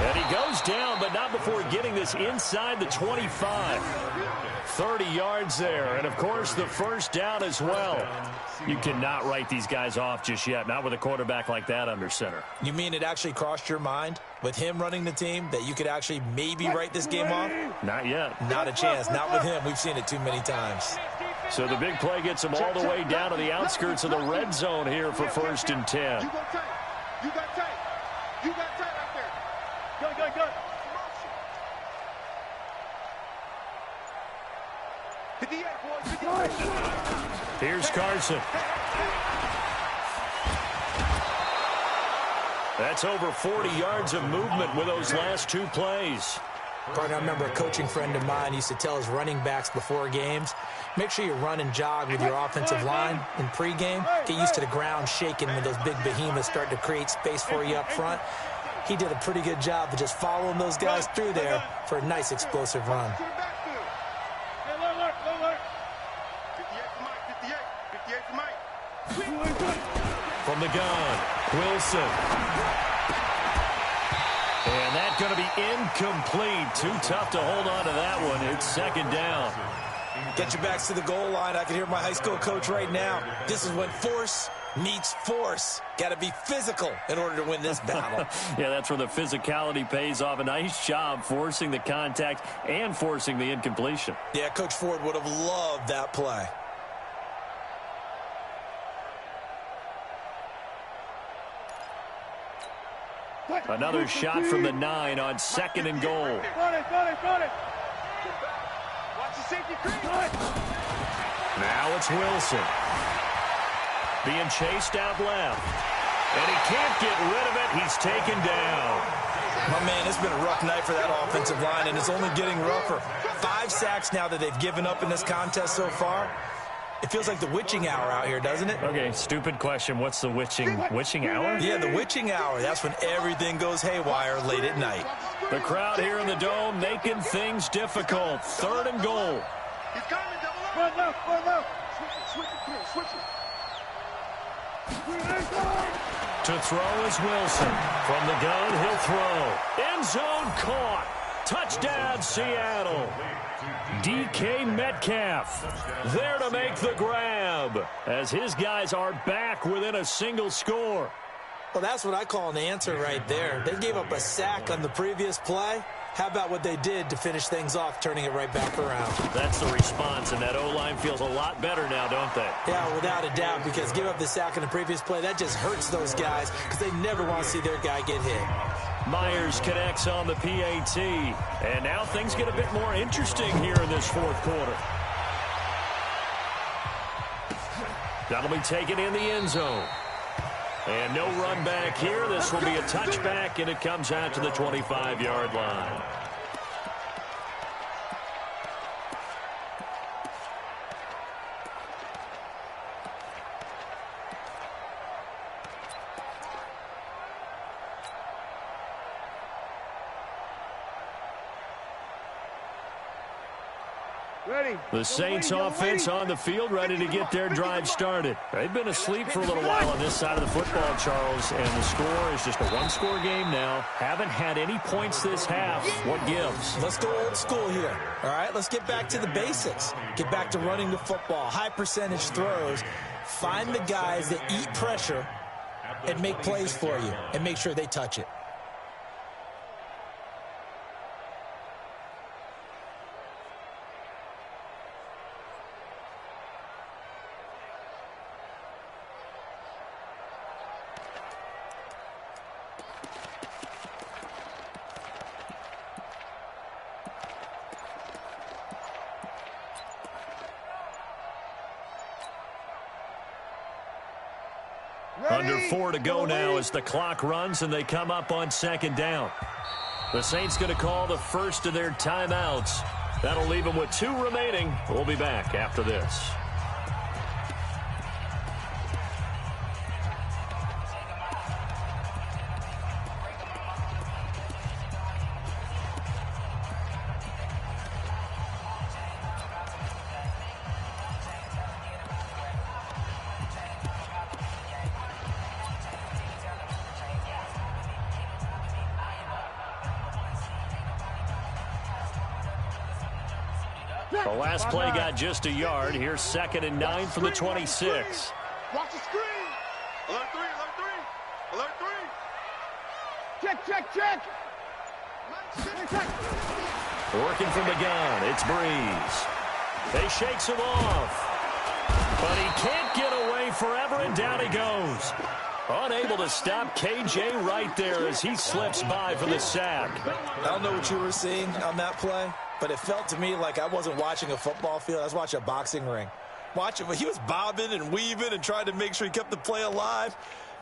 And he goes down, but not before getting this inside the 25. 30 yards there, and of course the first down as well. You cannot write these guys off just yet, not with a quarterback like that under center. You mean it actually crossed your mind with him running the team that you could actually maybe write this game off? Not yet. Not a chance. Not with him. We've seen it too many times. So the big play gets them all the way down to the outskirts of the red zone here for first and 10. You got tight right there. Go. 58, boys. 58. Here's Carson. That's over 40 yards of movement with those last 2 plays. Partner, I remember a coaching friend of mine used to tell his running backs before games, make sure you run and jog with your offensive line in pregame. Get used to the ground shaking when those big behemoths start to create space for you up front. He did a pretty good job of just following those guys through there for a nice explosive run. From the gun, Wilson. And that's going to be incomplete. Too tough to hold on to that one. It's second down. Get your backs to the goal line. I can hear my high school coach right now. This is when force meets force. Got to be physical in order to win this battle. Yeah, that's where the physicality pays off. A nice job forcing the contact and forcing the incompletion. Yeah, Coach Ford would have loved that play. Another shot from the 9 on second and goal. Now it's Wilson. Being chased out left. And he can't get rid of it. He's taken down. My man, it's been a rough night for that offensive line, and it's only getting rougher. 5 sacks now that they've given up in this contest so far. It feels like the witching hour out here, doesn't it? Okay, stupid question. What's the witching hour? Yeah, the witching hour. That's when everything goes haywire late at night. The crowd here in the Dome making things difficult. Third and goal. He's coming, double up. Run left. Switch it. To throw is Wilson. From the gun, he'll throw. End zone caught. Touchdown, Seattle. DK Metcalf there to make the grab as his guys are back within a single score. Well, that's what I call an answer right there. They gave up a sack on the previous play. How about what they did to finish things off, turning it right back around? That's the response, and that O-line feels a lot better now, don't they? Yeah, without a doubt, because give up the sack in the previous play, that just hurts those guys because they never want to see their guy get hit. Myers connects on the PAT, and now things get a bit more interesting here in this fourth quarter. That'll be taken in the end zone. And no run back here. This will be a touchback, and it comes out to the 25-yard line. The Saints offense on the field, ready to get their drive started. They've been asleep for a little while on this side of the football, Charles, and the score is just a one-score game now. Haven't had any points this half. What gives? Let's go old school here. All right, let's get back to the basics. Get back to running the football, high-percentage throws. Find the guys that eat pressure and make plays for you and make sure they touch it. Under 4 to go now as the clock runs and they come up on second down. The Saints going to call the first of their timeouts. That'll leave them with 2 remaining. We'll be back after this. The last play got just a yard. Here's 2nd and 9 from the 26. Watch the screen. Alert 3, alert 3. Alert 3. Check. Working from the gun, it's Breeze. They shakes him off. But he can't get away forever, and down he goes. Unable to stop KJ right there as he slips by for the sack. I don't know what you were seeing on that play, but it felt to me like I wasn't watching a football field. I was watching a boxing ring. He was bobbing and weaving and trying to make sure he kept the play alive.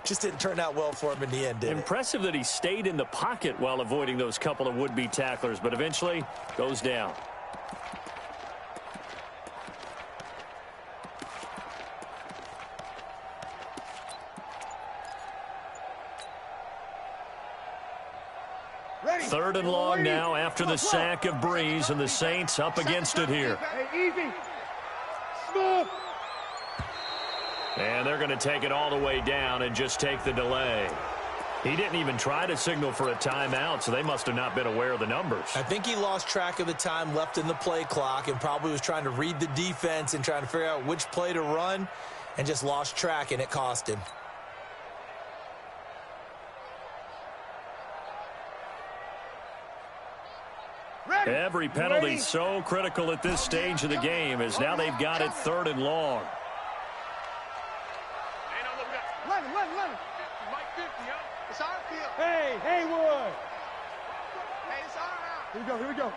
Just didn't turn out well for him in the end, did it? Impressive that he stayed in the pocket while avoiding those couple of would-be tacklers, but eventually goes down. Ready. 3rd and long now after the sack of Breeze, and the Saints up against it here. Hey, easy. Smooth. And they're going to take it all the way down and just take the delay. He didn't even try to signal for a timeout, so they must have not been aware of the numbers. I think he lost track of the time left in the play clock and probably was trying to read the defense and trying to figure out which play to run and just lost track, and it cost him. Every penalty so critical at this stage of the game as now they've got it 3rd and long. Let him. Mike 50, yo. It's our field. Hey, Haywood. Hey, it's our round. Here we go.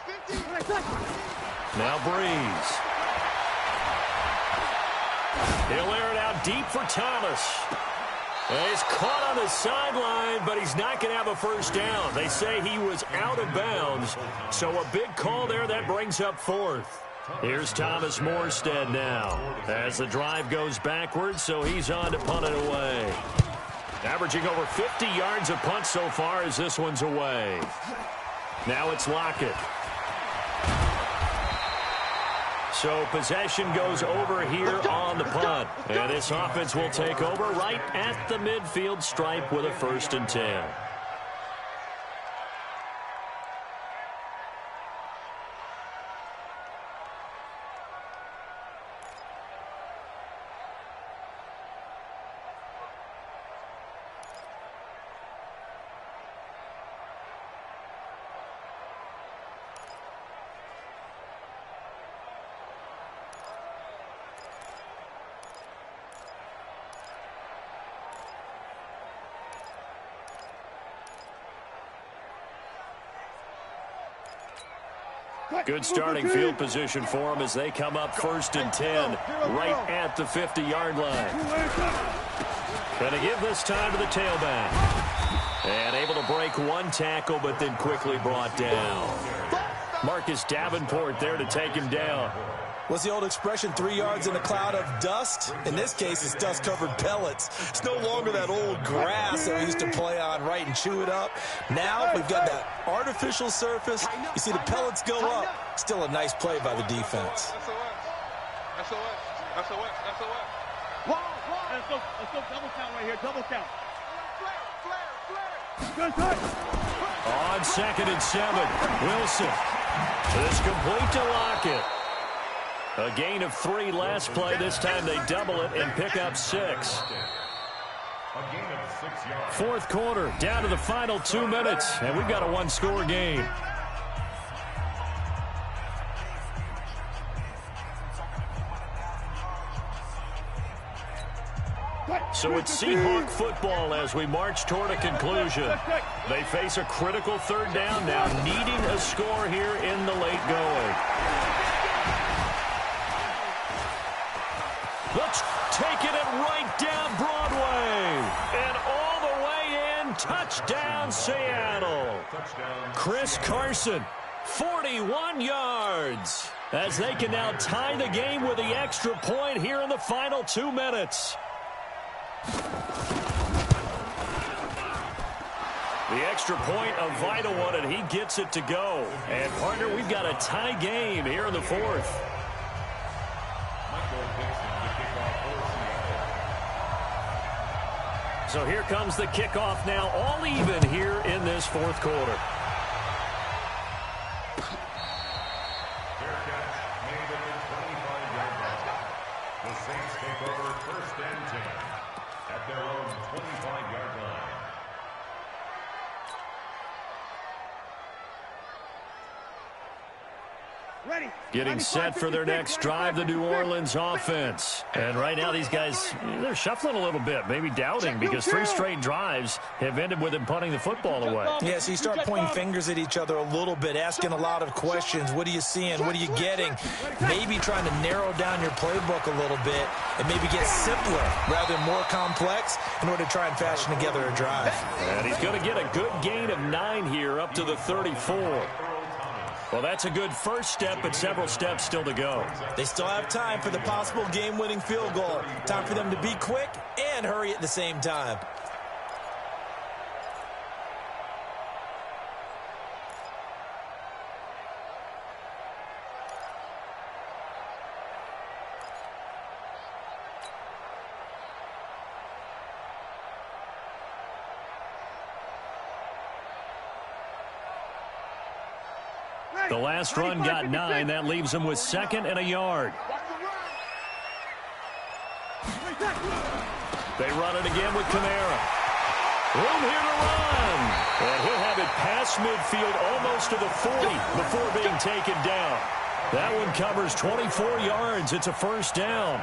50. Now Breeze. He'll air it out deep for Thomas. And he's caught on the sideline, but he's not going to have a first down. They say he was out of bounds, so a big call there that brings up 4th. Here's Thomas Morstead now as the drive goes backwards, so he's on to punt it away. Averaging over 50 yards a punt so far as this one's away. Now it's Lockett. So possession goes over here on the punt. And this offense will take over right at the midfield stripe with a 1st and 10. Good starting field position for them as they come up 1st and 10 right at the 50-yard line. Going to give this time to the tailback. And able to break one tackle, but then quickly brought down. Marcus Davenport there to take him down. What's the old expression, 3 yards in a cloud of dust? In this case, it's dust-covered pellets. It's no longer that old grass that we used to play on, right, and chew it up. Now we've got that artificial surface. You see the pellets go up. Still a nice play by the defense. SOS. Let's go double count right here, double count. On 2nd and 7, Wilson. It's complete to Lockett. A gain of 3 last play. This time they double it and pick up 6. 4th quarter, down to the final 2 minutes, and we've got a 1-score game. So it's Seahawk football as we march toward a conclusion. They face a critical 3rd down now, needing a score here in the late going. Let's take it right down Broadway. And all the way in, touchdown Seattle. Chris Carson, 41 yards. As they can now tie the game with the extra point here in the final 2 minutes. The extra point, a vital one, and he gets it to go. And, partner, we've got a tie game here in the 4th. So here comes the kickoff now, all even here in this 4th quarter. Fair catch made at the 25-yard line. The Saints take over 1st and 10 at their own 25-yard line. Getting set for their next drive, the New Orleans offense. And right now these guys, they're shuffling a little bit, maybe doubting, because 3 straight drives have ended with them punting the football away. Yeah, so you start pointing fingers at each other a little bit, asking a lot of questions. What are you seeing? What are you getting? Maybe trying to narrow down your playbook a little bit and maybe get simpler rather than more complex in order to try and fashion together a drive. And he's going to get a good gain of 9 here up to the 34. Well, that's a good first step, but several steps still to go. They still have time for the possible game-winning field goal. Time for them to be quick and hurry at the same time. The last run got 9. That leaves them with 2nd and a yard. They run it again with Kamara. Room here to run. And he'll have it past midfield almost to the 40 before being taken down. That one covers 24 yards. It's a 1st down.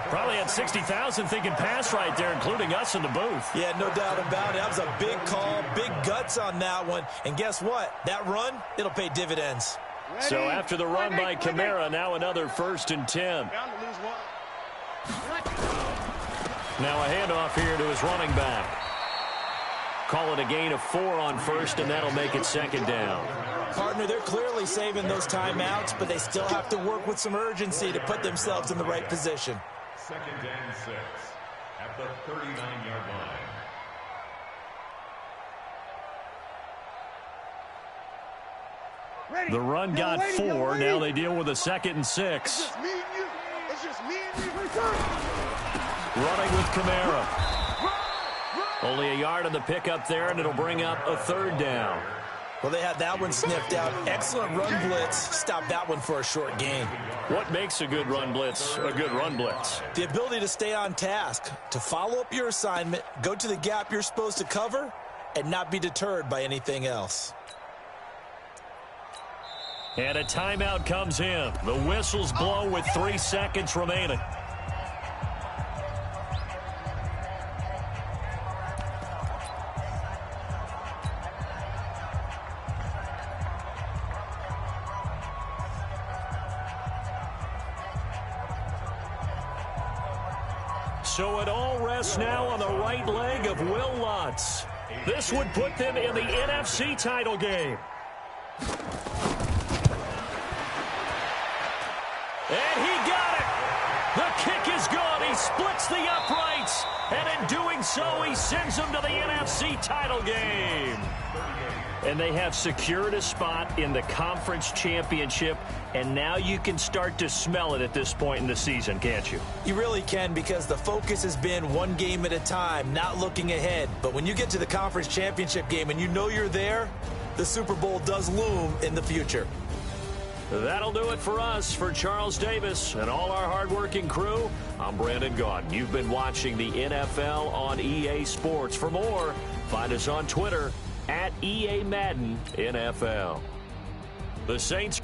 Probably had 60,000 thinking pass right there, including us in the booth. Yeah, no doubt about it. That was a big call, big guts on that one. And guess what? That run, it'll pay dividends. So after the run by Kamara, now another 1st and 10. Now a handoff here to his running back. Call it a gain of 4 on 1st, and that'll make it 2nd down. Partner, they're clearly saving those timeouts, but they still have to work with some urgency to put themselves in the right position. 2nd and 6 at the 39-yard line. The run got 4. Now they deal with a 2nd and 6. Running with Kamara. Only a yard on the pickup there, and it'll bring up a 3rd down. Well, they had that one sniffed out. Excellent run blitz. Stop that one for a short gain. What makes a good run blitz a good run blitz? The ability to stay on task, to follow up your assignment, go to the gap you're supposed to cover, and not be deterred by anything else. And a timeout comes in. The whistles blow with 3 seconds remaining. So it all rests now on the right leg of Will Lutz. This would put them in the NFC title game. And he got it. The kick is good. He splits the uprights. And in doing so, he sends them to the NFC title game. And they have secured a spot in the conference championship, and now you can start to smell it at this point in the season, can't you? You really can, because the focus has been one game at a time, not looking ahead. But when you get to the conference championship game and you know you're there, the Super Bowl does loom in the future. That'll do it for us. For Charles Davis and all our hardworking crew, I'm Brandon Gaudin. You've been watching the NFL on EA Sports. For more, find us on Twitter at EA Madden NFL. The Saints.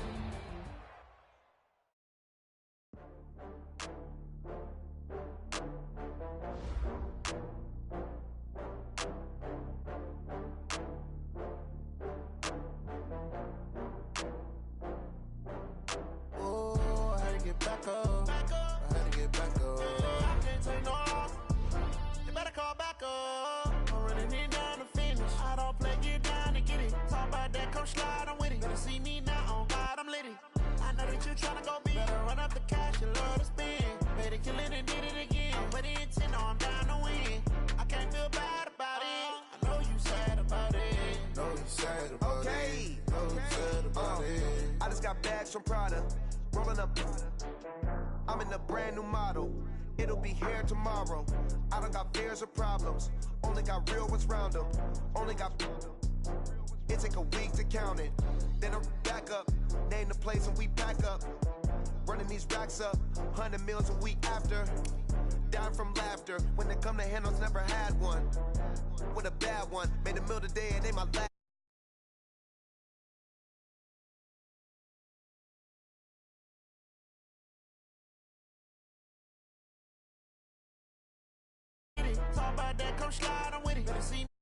I just got bags from Prada, rolling up. I'm in a brand new model. It'll be here tomorrow. I don't got fears or problems. Only got real ones round them. Only got. It take a week to count it. Then I'm back up. Name the place and we pack up. Running these racks up. 100 meals a week after. Dying from laughter. When it come to handles, never had one. With a bad one. Made a meal today and ain't my last. Talk about that, come slide, I'm with it.